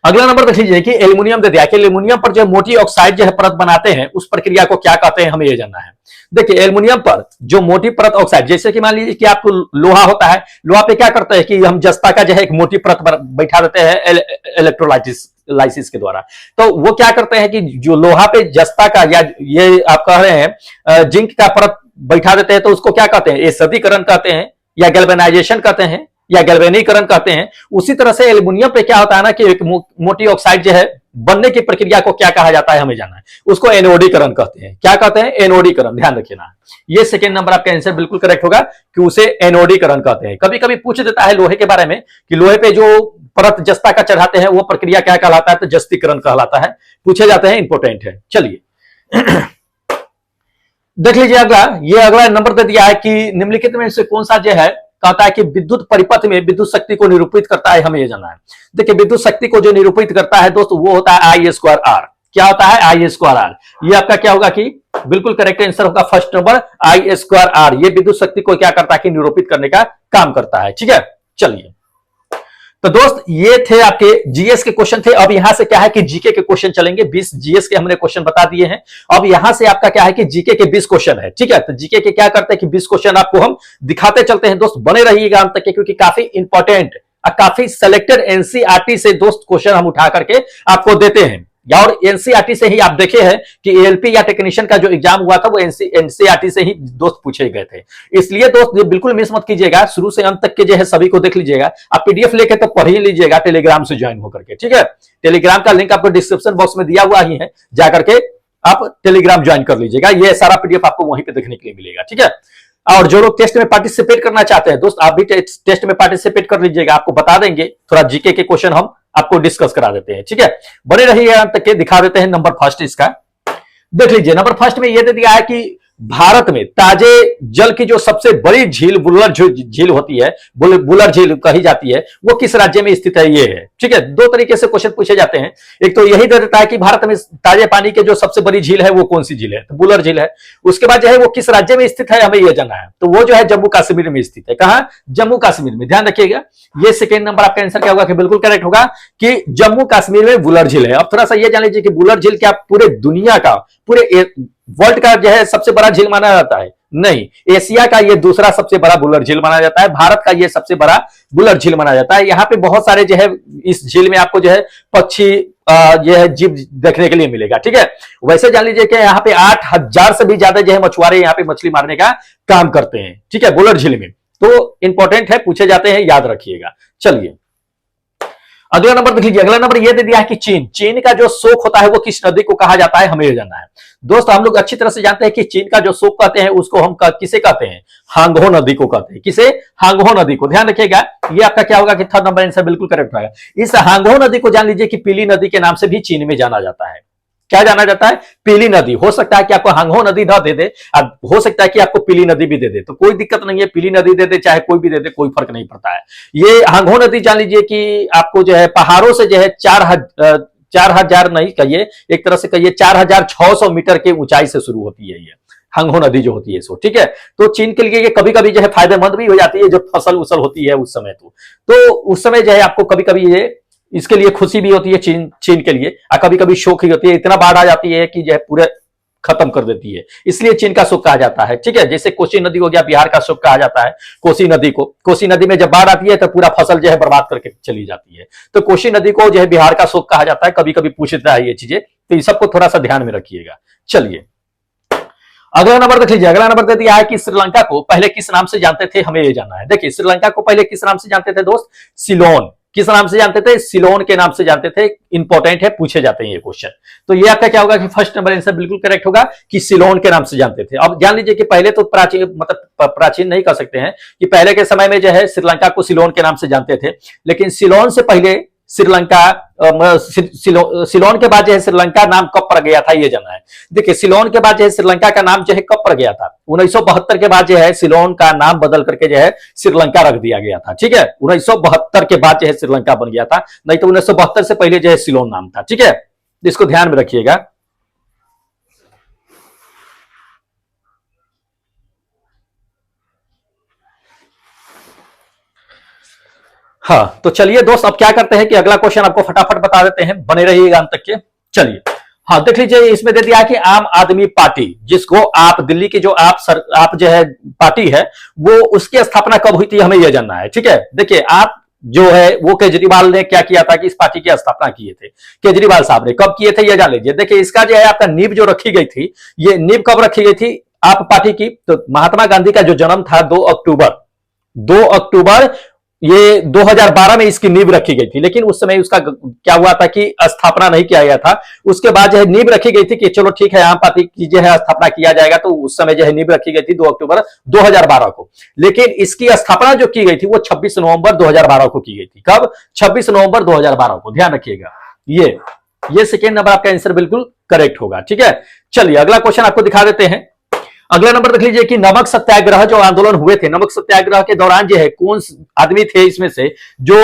अगला नंबर देख लीजिए कि एल्युमिनियम दे दिया कि एल्युमिनियम पर जो मोटी ऑक्साइड जो है परत बनाते हैं उस प्रक्रिया को क्या कहते हैं, हमें यह जानना है। देखिए एल्युमिनियम पर जो मोटी परत ऑक्साइड, जैसे कि मान लीजिए कि आपको लोहा होता है, लोहा पे क्या करते हैं कि हम जस्ता का जो है एक मोटी परत बैठा देते हैं इलेक्ट्रोलाइसिस के द्वारा। तो वो क्या करते हैं कि जो लोहा पे जस्ता का या ये आप कह रहे हैं जिंक का परत बैठा देते हैं, तो उसको क्या कहते हैं, एसिडीकरण कहते हैं या गैल्वेनाइजेशन कहते हैं या गैल्वेनीकरण कहते हैं। उसी तरह से एल्युमिनियम पे क्या होता है ना कि एक मोटी ऑक्साइड जो है बनने की प्रक्रिया को क्या कहा जाता है, हमें जानना है। उसको एनोडीकरण कहते हैं। क्या कहते हैं, एनोडीकरण, ध्यान रखिएगा। ये सेकंड नंबर आपका आंसर बिल्कुल करेक्ट होगा कि उसे एनोडीकरण कहते हैं। कभी कभी पूछ देता है लोहे के बारे में कि लोहे पे जो परत जस्ता का चढ़ाते हैं वो प्रक्रिया क्या कहलाता है, तो जस्तीकरण कहलाता है, पूछे जाते हैं, इंपोर्टेंट है। चलिए देख लीजिए अगला, ये अगला नंबर दे दिया है कि निम्नलिखित में से कौन सा जो है कहता है कि विद्युत परिपथ में विद्युत शक्ति को निरूपित करता है, हमें यह जानना है। देखिए विद्युत शक्ति को जो निरूपित करता है दोस्तों वो होता है आई स्क्वायर आर। क्या होता है, आई स्क्वायर आर। ये आपका क्या होगा कि बिल्कुल करेक्ट आंसर होगा first number, I square R. ये विद्युत शक्ति को क्या करता है कि निरूपित करने का काम करता है। ठीक है, चलिए तो दोस्त ये थे आपके जीएस के क्वेश्चन थे। अब यहां से क्या है कि जीके के क्वेश्चन चलेंगे। 20 जीएस के हमने क्वेश्चन बता दिए हैं। अब यहां से आपका क्या है कि जीके के 20 क्वेश्चन है। ठीक है, तो जीके के क्या करते हैं कि 20 क्वेश्चन आपको हम दिखाते चलते हैं दोस्त, बने रहिएगा अंत तक के, क्योंकि काफी इंपॉर्टेंट और काफी सिलेक्टेड एनसीईआरटी से दोस्त क्वेश्चन हम उठा करके आपको देते हैं। और एनसीईआरटी से ही आप देखे हैं कि एएलपी या टेक्नीशियन का जो एग्जाम हुआ था वो एनसीईआरटी से ही दोस्त पूछे गए थे। इसलिए दोस्त बिल्कुल मिस मत कीजिएगा, शुरू से अंत तक के जो है सभी को देख लीजिएगा। आप पीडीएफ लेके तो पढ़ ही लीजिएगा टेलीग्राम से ज्वाइन होकर के, ठीक है। टेलीग्राम का लिंक आपको डिस्क्रिप्शन बॉक्स में दिया हुआ ही है, जाकर के आप टेलीग्राम ज्वाइन कर लीजिएगा। ये सारा पीडीएफ आपको वहीं पे देखने के लिए मिलेगा, ठीक है। और जो लोग टेस्ट में पार्टिसिपेट करना चाहते हैं दोस्त, आप भी टेस्ट में पार्टिसिपेट कर लीजिएगा, आपको बता देंगे, थोड़ा जीके के क्वेश्चन हम आपको डिस्कस करा देते हैं, ठीक है। बने रहिए अंत तक के, दिखा देते हैं नंबर फर्स्ट इसका। देख लीजिए नंबर फर्स्ट में यह दे दिया है कि भारत में ताजे जल की जो सबसे बड़ी झील बुलर झील होती है, बुलर झील कही जाती है, वो किस राज्य में स्थित है, ये है, ठीक है। दो तरीके से क्वेश्चन पूछे जाते हैं, एक तो यही दे देता है कि भारत में ताजे पानी के जो सबसे बड़ी झील है वो कौन सी झील है, तो बुलर झील है। उसके बाद जो है वो किस राज्य में स्थित है, हमें यह जानना है, तो वो जो है जम्मू कश्मीर में स्थित है। कहां? जम्मू कश्मीर में। ध्यान रखिएगा, ये सेकेंड नंबर आपका आंसर क्या होगा कि बिल्कुल करेक्ट होगा कि जम्मू कश्मीर में बुलर झील है। अब थोड़ा सा ये जान लीजिए कि बुलर झील क्या पूरे दुनिया का, पूरे वर्ल्ड का जो है सबसे बड़ा झील माना जाता है? नहीं, एशिया का ये दूसरा सबसे बड़ा बुलर झील माना जाता है, भारत का ये सबसे बड़ा बुलर झील माना जाता है। यहाँ पे बहुत सारे जो है इस झील में आपको जो है पक्षी यह है जीव देखने के लिए मिलेगा, ठीक है। वैसे जान लीजिए कि यहाँ पे 8,000 से भी ज्यादा जो है मछुआरे यहाँ पे मछली मारने का काम करते हैं, ठीक है, बुलर झील में। तो इंपॉर्टेंट है, पूछे जाते हैं, याद रखिएगा। चलिए अगला नंबर देख लीजिए। अगला नंबर यह दे दिया है कि चीन का जो शोक होता है वो किस नदी को कहा जाता है, हमें यह जानना है। दोस्त हम लोग अच्छी तरह से जानते हैं कि चीन का जो शोक कहते हैं उसको हम किसे कहते हैं? हांगहो नदी को कहते हैं। किसे? हांगहो नदी को। ध्यान रखिएगा, ये आपका क्या होगा कि थर्ड नंबर आंसर बिल्कुल करेक्ट होगा। इस हांगहो नदी को जान लीजिए कि पीली नदी के नाम से भी चीन में जाना जाता है। क्या जाना जाता है? पीली नदी। हो सकता है कि आपको हांगहो नदी ना दे दे, हो सकता है कि आपको पीली नदी भी दे दे, तो कोई दिक्कत नहीं है, पीली नदी दे दे चाहे कोई भी दे दे, कोई फर्क नहीं पड़ता है। ये हांगहो नदी जान लीजिए कि आपको जो है पहाड़ों से जो है 4,000 नहीं कहिए, एक तरह से कहिए 4,600 मीटर की ऊंचाई से शुरू होती है ये हांगहो नदी जो होती है सो, ठीक है। तो चीन के लिए ये कभी कभी जो है फायदेमंद भी हो जाती है, जब फसल उसल होती है उस समय, तो उस समय जो है आपको कभी कभी ये इसके लिए खुशी भी होती है चीन के लिए, और कभी कभी शोक ही होती है, इतना बाढ़ आ जाती है कि जो है पूरे खत्म कर देती है, इसलिए चीन का शोक कहा जाता है, ठीक है। जैसे कोसी नदी हो गया, बिहार का शोक कहा जाता है कोसी नदी को। कोसी नदी में जब बाढ़ आती है तो पूरा फसल जो है बर्बाद करके चली जाती है, तो कोसी नदी को जो है बिहार का शोक कहा जाता है। कभी कभी पूछता है ये चीजें, तो इस सबको थोड़ा सा ध्यान में रखिएगा। चलिए अगला नंबर देख लीजिए। अगला नंबर दे दिया है कि श्रीलंका को पहले किस नाम से जानते थे, हमें ये जानना है। देखिए श्रीलंका को पहले किस नाम से जानते थे दोस्त? सिलोन। किस नाम से जानते थे? सिलोन के नाम से जानते थे। इंपॉर्टेंट है, पूछे जाते हैं ये क्वेश्चन। तो ये आपका क्या होगा कि फर्स्ट नंबर आंसर बिल्कुल करेक्ट होगा कि सिलोन के नाम से जानते थे। अब जान लीजिए कि पहले तो प्राचीन, मतलब प्राचीन नहीं कह सकते हैं कि पहले के समय में जो है श्रीलंका को सिलोन के नाम से जानते थे, लेकिन सिलोन से पहले श्रीलंका, सिलोन के बाद जो है श्रीलंका नाम कब पड़ गया था ये जानना है। देखिए सिलोन के बाद जो है श्रीलंका का नाम जो है कब पड़ गया था? 1972 के बाद जो है सिलोन का नाम बदल करके जो है श्रीलंका रख दिया गया था, ठीक है। 1972 के बाद जो है श्रीलंका बन गया था, नहीं तो 1972 से पहले जो है सिलोन नाम था, ठीक है। इसको ध्यान में रखिएगा। हाँ तो चलिए दोस्त, अब क्या करते हैं कि अगला क्वेश्चन आपको फटाफट बता देते हैं, बने रहिएगा अंत तक के। चलिए हाँ देख लीजिए, इसमें दे दिया है कि आम आदमी पार्टी, जिसको आप दिल्ली की जो आप जो है पार्टी है, वो उसकी स्थापना कब हुई थी, हमें यह जानना है, ठीक है। देखिए आप जो है वो केजरीवाल ने क्या किया था कि इस पार्टी की स्थापना किए थे, केजरीवाल साहब ने कब किए थे ये जान लीजिए। देखिए इसका जो है आपका नींव जो रखी गई थी, ये नींव कब रखी गई थी आप पार्टी की? तो महात्मा गांधी का जो जन्म था 2 अक्टूबर ये 2012 में इसकी नींव रखी गई थी, लेकिन उस समय उसका क्या हुआ था कि स्थापना नहीं किया गया था। उसके बाद जो है नींव रखी गई थी कि चलो ठीक है आम पार्टी की जो है स्थापना किया जाएगा, तो उस समय जो है नींव रखी गई थी 2 अक्टूबर 2012 को, लेकिन इसकी स्थापना जो की गई थी वो 26 नवंबर 2012 को की गई थी। कब? 26 नवंबर 2012 को। ध्यान रखिएगा, ये सेकेंड नंबर आपका आंसर बिल्कुल करेक्ट होगा, ठीक है। चलिए अगला क्वेश्चन आपको दिखा देते हैं। अगला नंबर देख लीजिए कि नमक सत्याग्रह जो आंदोलन हुए थे, नमक सत्याग्रह के दौरान जो है कौन आदमी थे इसमें से जो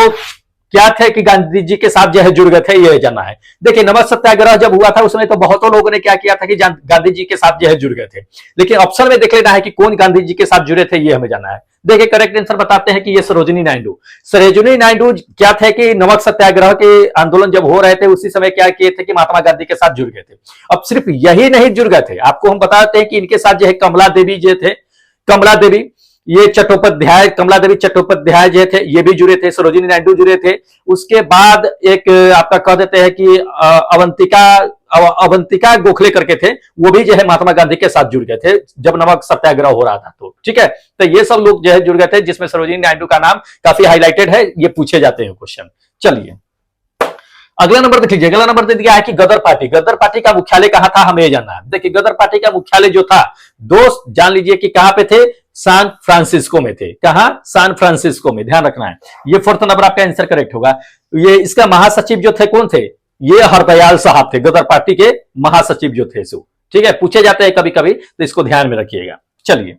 क्या थे कि गांधी जी के साथ जो है जुड़ गए थे, ये जानना है। देखिए नमक सत्याग्रह जब हुआ था उसमें तो बहुतों लोगों ने क्या किया था कि गांधी जी के साथ जो है जुड़ गए थे, लेकिन ऑप्शन में देख लेना है कि कौन गांधी जी के साथ जुड़े थे, ये हमें जानना है। देखिए करेक्ट आंसर बताते हैं कि ये सरोजिनी नायडू क्या थे कि नमक सत्याग्रह के आंदोलन जब हो रहे थे उसी समय क्या किए थे कि महात्मा गांधी के साथ जुड़ गए थे। अब सिर्फ यही नहीं जुड़ गए थे, आपको हम बताते हैं कि इनके साथ जो है कमला देवी जो थे, कमला देवी ये चट्टोपाध्याय, कमला देवी चट्टोपाध्याय जो थे ये भी जुड़े थे, सरोजिनी नायडू जुड़े थे। उसके बाद एक आपका कह देते हैं कि अवंतिका गोखले करके थे, वो भी जो है महात्मा गांधी के साथ जुड़ गए थे जब नमक सत्याग्रह हो रहा था। तो ठीक है, तो ये सब लोग जो है जुड़ गए थे, जिसमें सरोजिनी नायडू का नाम काफी हाईलाइटेड है, ये पूछे जाते हैं क्वेश्चन। चलिए अगला नंबर देख लीजिए। अगला नंबर दे दिया है कि गदर पार्टी, गदर पार्टी का मुख्यालय कहां था, हमें जानना है। देखिए गदर पार्टी का मुख्यालय जो था दोस्त जान लीजिए कि कहां पे थे, सैन फ्रांसिस्को में थे। कहां, सैन फ्रांसिस्को में, ध्यान रखना है। ये फोर्थ नंबर आपका आंसर करेक्ट होगा। ये इसका महासचिव जो थे कौन थे, ये हरदयाल साहब थे, गदर पार्टी के महासचिव जो थे सो। ठीक है, पूछे जाते हैं कभी कभी, तो इसको ध्यान में रखिएगा। चलिए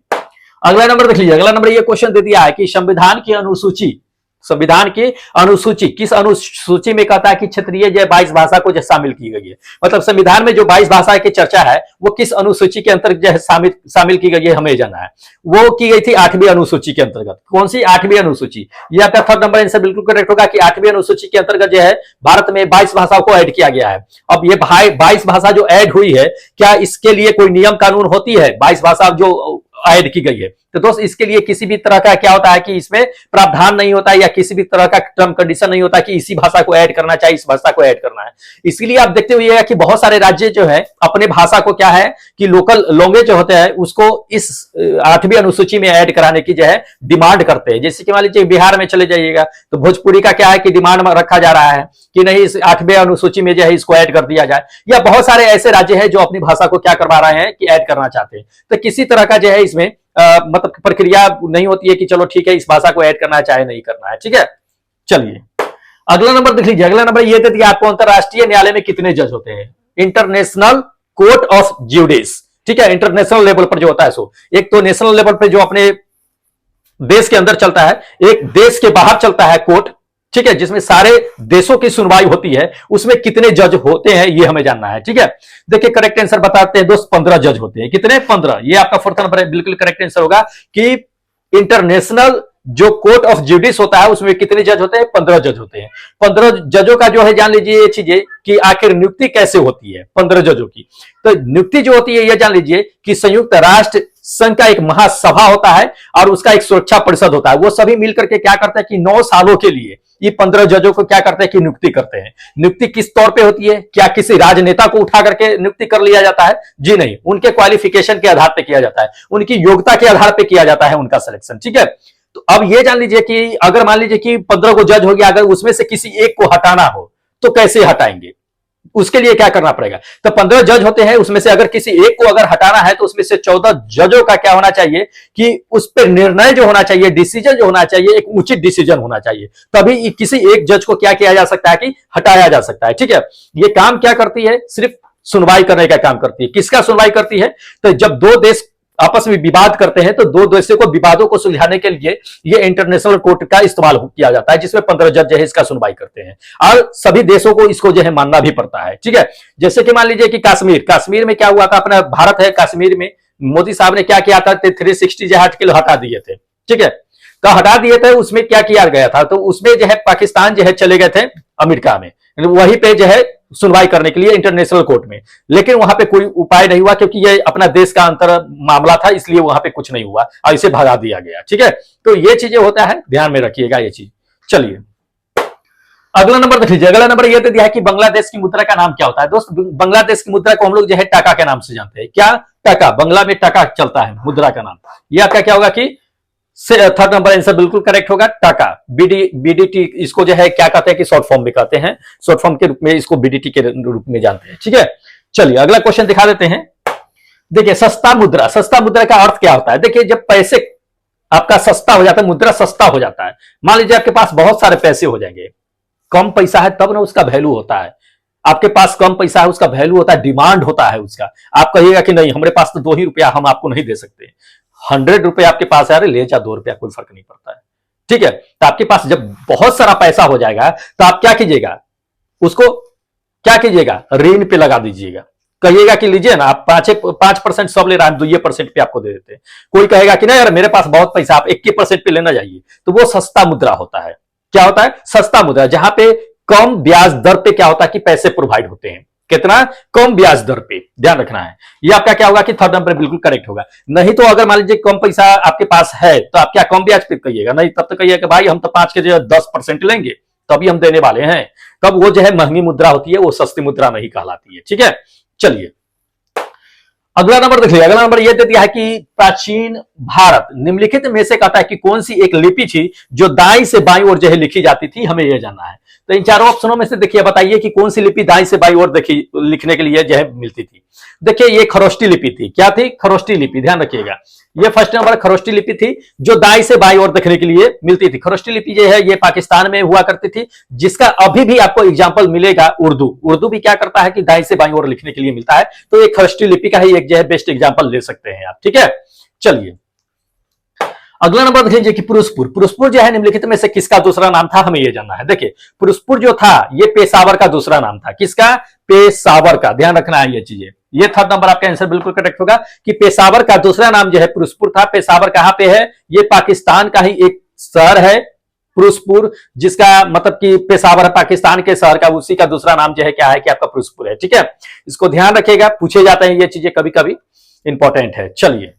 अगला नंबर देख लीजिए। अगला नंबर ये क्वेश्चन दे दिया है कि संविधान की अनुसूची, संविधान की अनुसूची किस अनुसूची में कहता है कि क्षेत्रीय जो 22 भाषा को जो शामिल की गई है, मतलब संविधान में जो 22 भाषा की चर्चा है वो किस अनुसूची के अंतर्गत जो है शामिल की गई है, हमें जानना है। वो की गई थी 8वीं अनुसूची के अंतर्गत। कौन सी 8वीं अनुसूची, ये आपका थर्ड नंबर आंसर बिल्कुल करेक्ट होगा कि 8वीं अनुसूची के अंतर्गत जो है भारत में 22 भाषाओं को ऐड किया गया है। अब ये 22 भाषा जो ऐड हुई है, क्या इसके लिए कोई नियम कानून होती है, 22 भाषा जो ऐड की गई है? तो दोस्त इसके लिए किसी भी तरह का क्या होता है कि इसमें प्रावधान नहीं होता है, या किसी भी तरह का टर्म कंडीशन नहीं होता कि इसी भाषा को ऐड करना चाहिए, इस भाषा को ऐड करना है। इसीलिए आप देखते हुए कि बहुत सारे राज्य जो है अपने भाषा को क्या है कि लोकल लैंग्वेज जो होते हैं उसको इस 8वीं अनुसूची में ऐड कराने की जो है डिमांड करते हैं। जैसे कि मान लीजिए बिहार में चले जाइएगा तो भोजपुरी का क्या है कि डिमांड रखा जा रहा है कि नहीं इस 8वीं अनुसूची में जो है इसको ऐड कर दिया जाए, या बहुत सारे ऐसे राज्य हैं जो अपनी भाषा को क्या करवा रहे हैं कि ऐड करना चाहते हैं। तो किसी तरह का जो है इसमें मतलब प्रक्रिया नहीं होती है कि चलो ठीक है इस भाषा को ऐड करना है चाहे नहीं करना है। ठीक है, चलिए अगला नंबर देख लीजिए। अगला नंबर ये दे दिया आपको, अंतरराष्ट्रीय न्यायालय में कितने जज होते हैं, इंटरनेशनल कोर्ट ऑफ ज्यूडिस। ठीक है, इंटरनेशनल लेवल पर जो होता है सो, एक तो नेशनल लेवल पर जो अपने देश के अंदर चलता है, एक देश के बाहर चलता है कोर्ट। ठीक है, जिसमें सारे देशों की सुनवाई होती है, उसमें कितने जज होते हैं ये हमें जानना है। ठीक है, देखिए करेक्ट आंसर बताते हैं दोस्त, 15 जज होते हैं। कितने, 15। ये आपका फोर्थ नंबर है, बिल्कुल करेक्ट आंसर होगा कि इंटरनेशनल जो कोर्ट ऑफ ज्यूडिस होता है उसमें कितने जज होते हैं, 15 जज होते हैं। 15 जजों का जो है जान लीजिए ये चीजें कि आखिर नियुक्ति कैसे होती है 15 जजों की। तो नियुक्ति जो होती है ये जान लीजिए कि संयुक्त राष्ट्र संघ का एक महासभा होता है और उसका एक सुरक्षा परिषद होता है, वो सभी मिलकर के क्या करते हैं कि 9 सालों के लिए ये 15 जजों को क्या करते हैं कि नियुक्ति करते हैं। नियुक्ति किस तौर पे होती है, क्या किसी राजनेता को उठा करके नियुक्ति कर लिया जाता है? जी नहीं, उनके क्वालिफिकेशन के आधार पे किया जाता है, उनकी योग्यता के आधार पे किया जाता है उनका सिलेक्शन। ठीक है, तो अब ये जान लीजिए कि अगर मान लीजिए कि 15 को जज हो गया, अगर उसमें से किसी एक को हटाना हो तो कैसे हटाएंगे, उसके लिए क्या करना पड़ेगा? तो 15 जज होते हैं, उसमें से अगर किसी एक को अगर हटाना है तो उसमें से 14 जजों का क्या होना चाहिए कि उस पर निर्णय जो होना चाहिए, डिसीजन जो होना चाहिए, एक उचित डिसीजन होना चाहिए, तभी किसी एक जज को क्या किया जा सकता है कि हटाया जा सकता है। ठीक है, ये काम क्या करती है, सिर्फ सुनवाई करने का काम करती है। किसका सुनवाई करती है? तो जब दो देश आपस में विवाद करते हैं तो दो देशों को विवादों को सुलझाने के लिए ये इंटरनेशनल कोर्ट का इस्तेमाल किया जाता है, जिसमें 15 जज जो है इसका सुनवाई करते हैं और सभी देशों को इसको जो है मानना भी पड़ता है। ठीक है, जैसे कि मान लीजिए कि कश्मीर में क्या हुआ था, अपना भारत है, कश्मीर में मोदी साहब ने क्या किया था, 360 जो आर्टिकल हटा दिए थे। ठीक है, तो हटा दिए थे, उसमें क्या किया गया था, तो उसमें जो है पाकिस्तान जो है चले गए थे अमेरिका में, वहीं पे जो है सुनवाई करने के लिए इंटरनेशनल कोर्ट में, लेकिन वहां पे कोई उपाय नहीं हुआ क्योंकि ये अपना देश का अंतर मामला था, इसलिए वहां पे कुछ नहीं हुआ और इसे भगा दिया गया। ठीक है, तो ये चीजें होता है, ध्यान में रखिएगा ये चीज। चलिए अगला नंबर देख लीजिए। अगला नंबर ये दे दिया है कि बांग्लादेश की मुद्रा का नाम क्या होता है। दोस्त बांग्लादेश की मुद्रा को हम लोग जो है टाका के नाम से जानते हैं। क्या, टाका, बांग्ला में टाका चलता है मुद्रा का नाम। यह आपका क्या होगा कि थर्ड नंबर आंसर बिल्कुल करेक्ट होगा, टाका, बीडीटी इसको जो है क्या कहते हैं कि शॉर्ट फॉर्म में कहते हैं, शॉर्ट फॉर्म के रूप में इसको बीडीटी के रूप में जानते हैं। ठीक है, चलिए अगला क्वेश्चन दिखा देते हैं। देखिए सस्ता मुद्रा, सस्ता मुद्रा का अर्थ क्या होता है? देखिए जब पैसे आपका सस्ता हो जाता है, मुद्रा सस्ता हो जाता है, मान लीजिए आपके पास बहुत सारे पैसे हो जाएंगे, कम पैसा है तब ना उसका वैल्यू होता है, आपके पास कम पैसा है उसका वैल्यू होता है, डिमांड होता है उसका। आप कहिएगा कि नहीं हमारे पास तो 2 ही रुपया, हम आपको नहीं दे सकते, 100 रुपए आपके पास है, अरे ले जा 2 रुपया, कोई फर्क नहीं पड़ता है। ठीक है, तो आपके पास जब बहुत सारा पैसा हो जाएगा तो आप क्या कीजिएगा, उसको क्या कीजिएगा, ऋण पे लगा दीजिएगा। कहिएगा कि लीजिए ना आप 5% सब ले रहा है, 2% पे आपको दे देते हैं। कोई कहेगा कि नहीं यार मेरे पास बहुत पैसा, आप 21% पे लेना चाहिए, तो वो सस्ता मुद्रा होता है। क्या होता है? सस्ता मुद्रा, जहां पे कम ब्याज दर पे क्या होता है कि पैसे प्रोवाइड होते हैं। कितना? कम ब्याज दर पे, ध्यान रखना है। ये आपका क्या होगा कि थर्ड नंबर बिल्कुल करेक्ट होगा। नहीं तो अगर मान लीजिए कम पैसा आपके पास है तो आप क्या कम ब्याज पे कहिएगा? नहीं, तब तो कहिएगा कि भाई हम तो 5 के जगह 10% लेंगे, तभी हम देने वाले हैं। तब वो जो है महंगी मुद्रा होती है, वो सस्ती मुद्रा नहीं कहलाती है। ठीक है, चलिए अगला नंबर देखिए। अगला नंबर यह दे दिया है कि प्राचीन भारत निम्नलिखित में से कहता है कि कौन सी एक लिपि थी जो दाई से बाई ओर जो है लिखी जाती थी, हमें यह जानना है। तो इन चारों ऑप्शनों में से देखिए, बताइए कि कौन सी लिपि दाई से बाई ओर देखी लिखने के लिए जो है मिलती थी। देखिए ये खरोष्टी लिपि थी। क्या थी? खरोष्टी लिपि, ध्यान रखिएगा। ये फर्स्ट नंबर खरोष्टी लिपि थी जो दाई से बाई ओर देखने के लिए मिलती थी। खरोष्टी लिपि जो है ये पाकिस्तान में हुआ करती थी, जिसका अभी भी आपको एग्जाम्पल मिलेगा। उर्दू, उर्दू भी क्या करता है कि दाई से बाई ओर लिखने के लिए मिलता है। तो ये खरोष्टी लिपि का ही एक जो है बेस्ट एग्जाम्पल ले सकते हैं आप। ठीक है, चलिए अगला नंबर देख लीजिए कि पुरुषपुर। पुरुषपुर जो है निम्नलिखित में से किसका दूसरा नाम था, हमें यह जानना है। देखिए पुरुषपुर जो था ये पेशावर का दूसरा नाम था। किसका? पेशावर का, ध्यान रखना है ये चीजें। ये थर्ड नंबर आपका आंसर बिल्कुल करेक्ट होगा कि पेशावर का दूसरा नाम जो है पुरुषपुर था। पेशावर कहां पे है? ये पाकिस्तान का ही एक शहर है पुरुषपुर, जिसका मतलब कि पेशावर पाकिस्तान के शहर का, उसी का दूसरा नाम जो है क्या है कि आपका पुरुषपुर है। ठीक है, इसको ध्यान रखिएगा, पूछे जाते हैं ये चीजें कभी कभी, इंपॉर्टेंट है। चलिए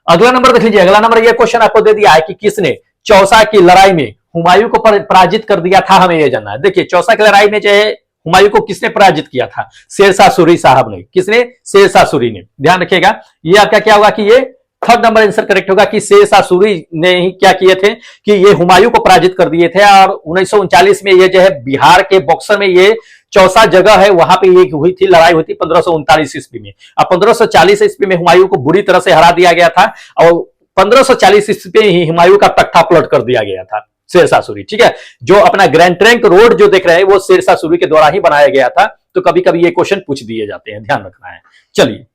अगला नंबर देख लीजिए। अगला नंबर ये क्वेश्चन आपको दे दिया है कि किसने चौसा की लड़ाई में हुमायूं को पराजित कर दिया था, हमें यह जानना है। देखिए चौसा की लड़ाई में जो है हुमायूं को किसने पराजित किया था? शेरशाह सूरी साहब ने। किसने? शेरशाह सूरी ने। ध्यान रखिएगा, ये आपका क्या होगा कि ये थर्ड नंबर आंसर करेक्ट होगा कि शेरशाह सूरी ने ही क्या किए थे कि ये हुमायूं को पराजित कर दिए थे। और 1939 में ये जो है बिहार के बक्सर में ये चौसा जगह है, वहां पे ये हुई थी, लड़ाई हुई थी 1539 ईस्वी में। अब 1540 ईस्वी में हुमायूं को बुरी तरह से हरा दिया गया था और 1540 ईस्वी में ही हुमायूं का तख्ता पलट कर दिया गया था शेरशाह सूरी। ठीक है, जो अपना ग्रैंड ट्रंक रोड जो देख रहे हैं वो शेरशाह सूरी के द्वारा ही बनाया गया था। तो कभी कभी ये क्वेश्चन पूछ दिए जाते हैं, ध्यान रखना है। चलिए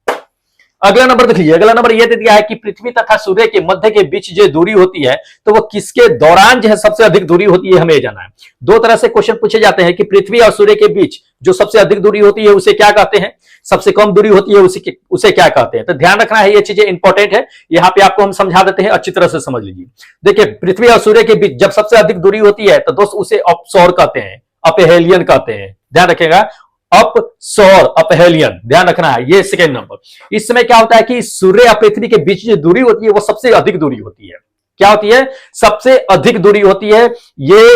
अगला नंबर देख लीजिए। अगला नंबर यह दे दिया है कि पृथ्वी तथा सूर्य के मध्य के बीच जो दूरी होती है तो वो किसके दौरान जो है सबसे अधिक दूरी होती है, हमें जाना है। दो तरह से क्वेश्चन पूछे जाते हैं कि पृथ्वी और सूर्य के बीच जो सबसे अधिक दूरी होती है उसे क्या कहते हैं, सबसे कम दूरी होती है उसे क्या कहते हैं। तो ध्यान रखना है, ये चीजें इंपॉर्टेंट है। यहां पे आपको हम समझा देते हैं, अच्छी तरह से समझ लीजिए। देखिए पृथ्वी और सूर्य के बीच जब सबसे अधिक दूरी होती है तो दोस्त उसे अपसौर कहते हैं, अपहेलियन कहते हैं। ध्यान रखिएगा, अप सौर, अपहेलियन, ध्यान रखना है। ये सेकेंड नंबर। इस समय क्या होता है कि सूर्य और पृथ्वी के बीच जो दूरी होती है वो सबसे अधिक दूरी होती है। क्या होती है? सबसे अधिक दूरी होती है। ये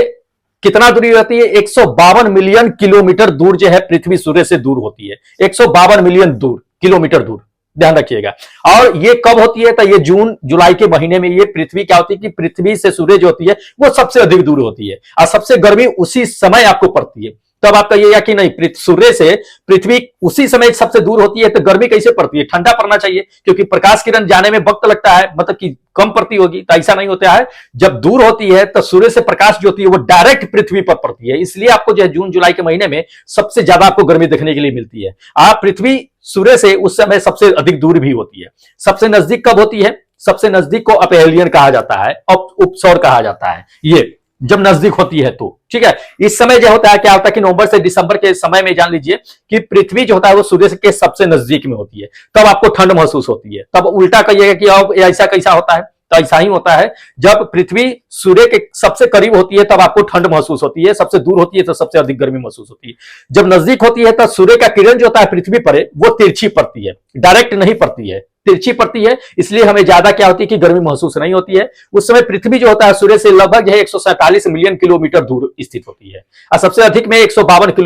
कितना दूरी होती है? 152 मिलियन किलोमीटर दूर जो है पृथ्वी सूर्य से दूर होती है। 152 मिलियन किलोमीटर दूर, ध्यान रखिएगा। और ये कब होती है? तो ये जून जुलाई के महीने में ये पृथ्वी क्या होती है कि पृथ्वी से सूर्य जो होती है वो सबसे अधिक दूर होती है और सबसे गर्मी उसी समय आपको पड़ती है। तब आप कहिएगा कि नहीं, सूर्य से पृथ्वी उसी समय सबसे दूर होती है तो गर्मी कैसे पड़ती है? ठंडा पड़ना चाहिए, क्योंकि प्रकाश किरण जाने में वक्त लगता है, मतलब कि कम पड़ती होगी। तो ऐसा नहीं होता है, जब दूर होती है तो सूर्य से प्रकाश जो होती है वो डायरेक्ट पृथ्वी पर पड़ती है। इसलिए आपको जो है जून जुलाई के महीने में सबसे ज्यादा आपको गर्मी देखने के लिए मिलती है। आप पृथ्वी सूर्य से उस समय सबसे अधिक दूर भी होती है। सबसे नजदीक कब होती है? सबसे नजदीक को अपहेलियन कहा जाता है, उपसौर कहा जाता है, ये जब नजदीक होती है तो। ठीक है, इस समय जो होता है क्या होता है कि नवंबर से दिसंबर के समय में जान लीजिए कि पृथ्वी जो होता है वो सूर्य के सबसे नजदीक में होती है, तब आपको ठंड महसूस होती है। तब उल्टा कहिएगा कि अब ऐसा कैसा होता है, तो ऐसा ही होता है, जब पृथ्वी सूर्य के सबसे करीब होती है तब आपको ठंड महसूस होती है, सबसे दूर होती है तो सबसे अधिक गर्मी महसूस होती है। जब नजदीक होती है तो सूर्य का किरण जो होता है पृथ्वी पर वो तिरछी पड़ती है, डायरेक्ट नहीं पड़ती है, तिरछी पड़ती है। इसलिए हमें ज्यादा क्या होती है कि गर्मी महसूस नहीं होती है। उस समय पृथ्वी जो होता है सूर्य से लगभग 147 मिलियन किलोमीटर दूर स्थित होती है और सबसे अधिक में 152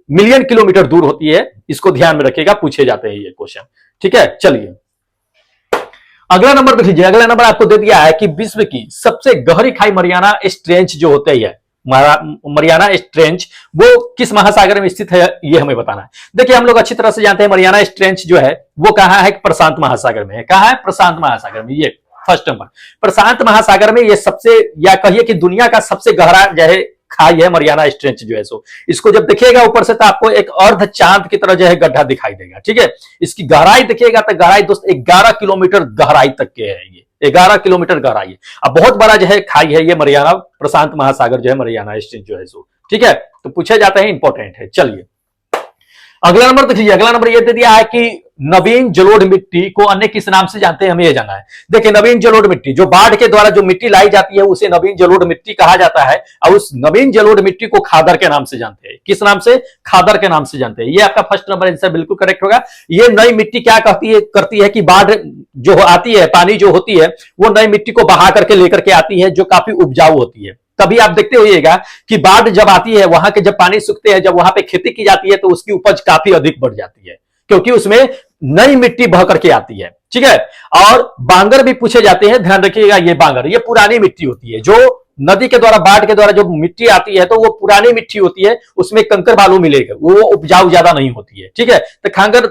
मिलियन किलोमीटर दूर होती है। इसको ध्यान में रखिएगा, पूछे जाते हैं ये क्वेश्चन। ठीक है, चलिए अगला नंबर देख लीजिए। अगला नंबर आपको दे दिया है कि विश्व की सबसे गहरी खाई मरियाना ट्रेंच जो होते है, मरियाना ट्रेंच, वो किस महासागर में स्थित है ये हमें बताना है। देखिए हम लोग अच्छी तरह से जानते हैं मरियाना ट्रेंच जो है वो कहां है? प्रशांत महासागर में है। कहां है? प्रशांत महासागर में। ये फर्स्ट नंबर, प्रशांत महासागर में ये सबसे, या कहिए कि दुनिया का सबसे गहरा जो है खाई है मरियाना ट्रेंच जो है। सो इसको जब देखिएगा ऊपर से तो आपको एक अर्ध चांद की तरह जो है गड्ढा दिखाई देगा। ठीक है, इसकी गहराई देखिएगा तो गहराई दोस्त 11 किलोमीटर गहराई तक के है, ये 11 किलोमीटर गहराई है। अब बहुत बड़ा जो है खाई है ये मरियाना, प्रशांत महासागर जो है मरियाना ट्रेंच जो है। सो ठीक है, तो पूछे जाते हैं, इंपॉर्टेंट है। चलिए अगला नंबर देख लीजिए, अगला नंबर ये दे दिया है कि नवीन जलोढ़ मिट्टी को अन्य किस नाम से जानते हैं, हमें ये जानना है। देखिए नवीन जलोढ़ मिट्टी, जो बाढ़ के द्वारा जो मिट्टी लाई जाती है उसे नवीन जलोढ़ मिट्टी कहा जाता है, और उस नवीन जलोढ़ मिट्टी को खादर के नाम से जानते हैं। किस नाम से? खादर के नाम से जानते हैं। ये आपका फर्स्ट नंबर आंसर बिल्कुल करेक्ट होगा। ये नई मिट्टी क्या करती है कि बाढ़ जो आती है, पानी जो होती है वो नई मिट्टी को बहा करके लेकर के आती है, जो काफी उपजाऊ होती है। तभी आप देखते होइएगा कि बाढ़ जब आती है, वहां के जब पानी सूखते हैं, जब वहां पे खेती की जाती है तो उसकी उपज काफी अधिक बढ़ जाती है, क्योंकि उसमें नई मिट्टी बह करके आती है। ठीक है। और बांगर भी पूछे जाते हैं, ध्यान रखिएगा। ये बांगर, ये पुरानी मिट्टी होती है। जो नदी के द्वारा, बाढ़ के द्वारा जो मिट्टी आती है तो वो पुरानी मिट्टी होती है, उसमें कंकर बालू मिलेगा, वो उपजाऊ ज्यादा नहीं होती है। ठीक है। तो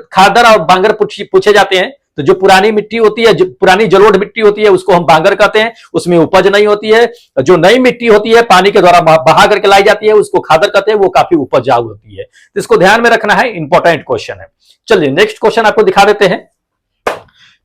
खादर और बांगर पूछे जाते हैं। तो जो पुरानी मिट्टी होती है, जो पुरानी जलोढ़ मिट्टी होती है, उसको हम बांगर कहते हैं, उसमें उपज नहीं होती है। जो नई मिट्टी होती है, पानी के द्वारा बहा करके लाई जाती है, उसको खादर कहते हैं, वो काफी उपजाऊ होती है। तो इसको ध्यान में रखना है, इंपॉर्टेंट क्वेश्चन है। चलिए नेक्स्ट क्वेश्चन आपको दिखा देते हैं।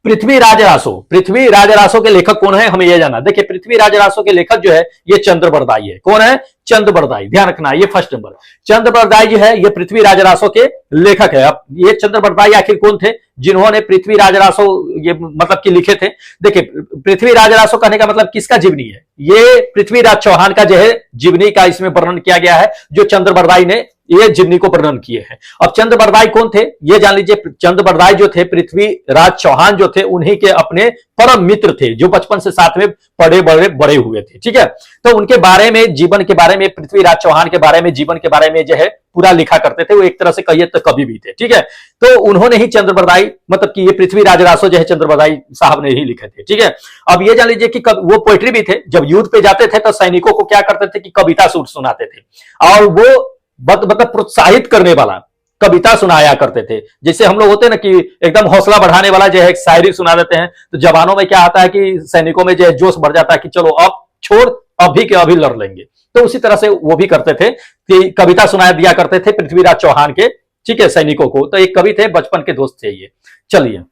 पृथ्वी राजरासो, पृथ्वी राजरासो के लेखक कौन है, हमें यह जानना। देखिए पृथ्वी राजरासो के लेखक जो है ये चंद्रबरदाई है। कौन है? चंद्रबरदाई, ध्यान रखना है, ये फर्स्ट नंबर। चंद्रबरदाई जो है ये पृथ्वी राजरासो के लेखक है। अब ये चंद्रबरदाई आखिर कौन थे जिन्होंने पृथ्वी राजरासो ये मतलब कि लिखे थे? देखिए पृथ्वी राजरासो कहने का मतलब किसका जीवनी है? ये पृथ्वीराज चौहान का जो है जीवनी का इसमें वर्णन किया गया है, जो चंद्रबरदाई ने ये जीवनी को वर्णन किए हैं। अब चंद्रबरदाई कौन थे ये जान लीजिए। चंद्रबरदाई जो थे, पृथ्वीराज चौहान जो थे, उन्हीं के अपने परम मित्र थे, जो बचपन से साथ में बड़े हुए थे। ठीक है। तो उनके बारे में, जीवन के बारे में, पृथ्वीराज चौहान के बारे में, जीवन के बारे में जो है पूरा लिखा करते थे। वो एक तरह से कहिए तो कवि भी थे। ठीक है। तो उन्होंने ही चंद्रबरदाई, मतलब कि ये पृथ्वी राजरासो जो है चंद्रबरदाई साहब ने ही लिखे थे। ठीक है। अब ये जान लीजिए कि वो पोएट्री भी थे। जब युद्ध पे जाते थे तो सैनिकों को क्या करते थे कि कविता सुनाते थे, और वो मतलब प्रोत्साहित करने वाला कविता सुनाया करते थे। जैसे हम लोग होते हैं ना कि एकदम हौसला बढ़ाने वाला जो है शायरी सुना देते हैं, तो जवानों में क्या आता है कि सैनिकों में जो है जोश बढ़ जाता है कि चलो अब छोड़, अभी के अभी लड़ लेंगे। तो उसी तरह से वो भी करते थे कि कविता सुना दिया करते थे पृथ्वीराज चौहान के, ठीक है, सैनिकों को। तो एक कवि थे, बचपन के दोस्त थे ये। चलिए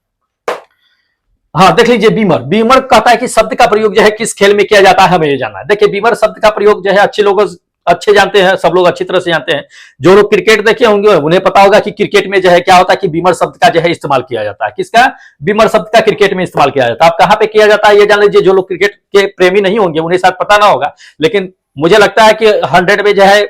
हाँ देख लीजिए, बीमर। बीमर कहता है कि शब्द का प्रयोग जो है किस खेल में किया जाता है, हमें ये जानना है। देखिए बीमर शब्द का प्रयोग जो है अच्छे जानते हैं, सब लोग अच्छी तरह से जानते हैं। जो लोग क्रिकेट देखे होंगे उन्हें पता होगा कि क्रिकेट में जो है क्या होता है कि बीमर शब्द का जो है इस्तेमाल किया जाता है। किसका? बीमर शब्द का क्रिकेट में इस्तेमाल किया जाता है। अब कहां पे किया जाता है ये जान लीजिए। जो लोग क्रिकेट के प्रेमी नहीं होंगे उन्हें शायद पता ना होगा, लेकिन मुझे लगता है कि 100 में जो है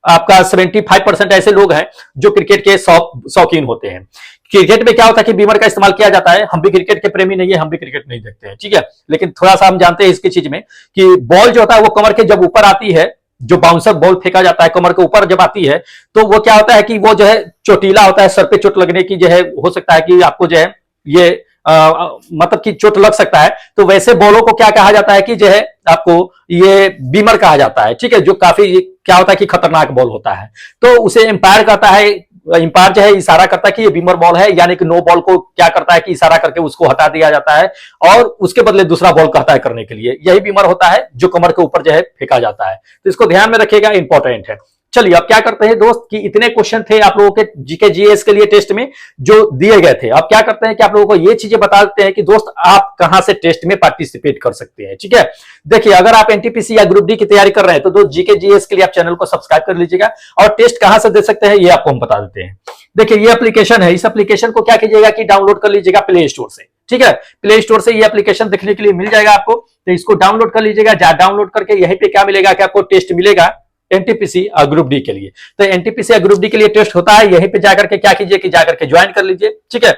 आपका 75% ऐसे लोग हैं जो क्रिकेट के शौकीन होते हैं। क्रिकेट में क्या होता है कि बीमर का इस्तेमाल किया जाता है। हम भी क्रिकेट के प्रेमी नहीं है, हम भी क्रिकेट नहीं देखते हैं, ठीक है, लेकिन थोड़ा सा हम जानते हैं इसकी चीज में कि बॉल जो होता है वो कमर के जब ऊपर आती है, जो बाउंसर बॉल फेंका जाता है कमर के ऊपर जब आती है, तो वो क्या होता है कि वो जो है चोटीला होता है, सर पे चोट लगने की जो है हो सकता है कि आपको जो है ये मतलब कि चोट लग सकता है। तो वैसे बॉलों को क्या कहा जाता है कि जो है आपको ये बीमर कहा जाता है, ठीक है, जो काफी क्या होता है कि खतरनाक बॉल होता है। तो उसे एम्पायर कहता है, एम्पायर जो है इशारा करता है कि ये बीमर बॉल है, यानी कि नो बॉल को क्या करता है कि इशारा करके उसको हटा दिया जाता है और उसके बदले दूसरा बॉल कहता है करने के लिए। यही बीमर होता है जो कमर के ऊपर जो है फेंका जाता है। तो इसको ध्यान में रखिएगा, इंपॉर्टेंट है। चलिए अब क्या करते हैं दोस्त कि इतने क्वेश्चन थे आप लोगों के जीके जीएस के लिए टेस्ट में जो दिए गए थे। अब क्या करते हैं कि आप लोगों को ये चीजें बता देते हैं कि दोस्त आप कहां से टेस्ट में पार्टिसिपेट कर सकते हैं, ठीक है। देखिए अगर आप एनटीपीसी या ग्रुप डी की तैयारी कर रहे हैं तो दोस्त जीके जीएस के लिए आप चैनल को सब्सक्राइब कर लीजिएगा, और टेस्ट कहां से दे सकते हैं ये आपको हम बता देते हैं। देखिए ये एप्लीकेशन है, इस एप्लीकेशन को क्या कीजिएगा कि डाउनलोड कर लीजिएगा प्ले स्टोर से, ठीक है। प्ले स्टोर से ये एप्लीकेशन देखने के लिए मिल जाएगा आपको, तो इसको डाउनलोड कर लीजिएगा। डाउनलोड करके यहीं पे क्या मिलेगा कि आपको टेस्ट मिलेगा एनटीपीसी और ग्रुप डी के लिए। तो एनटीपीसी और ग्रुप डी के लिए टेस्ट होता है, यहीं पे जाकर के क्या कीजिए कि जाकर के ज्वाइन कर लीजिए, ठीक है।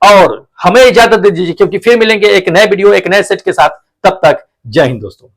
और हमें इजाजत दे दीजिए, क्योंकि फिर मिलेंगे एक नए वीडियो एक नए सेट के साथ। तब तक जय हिंद दोस्तों।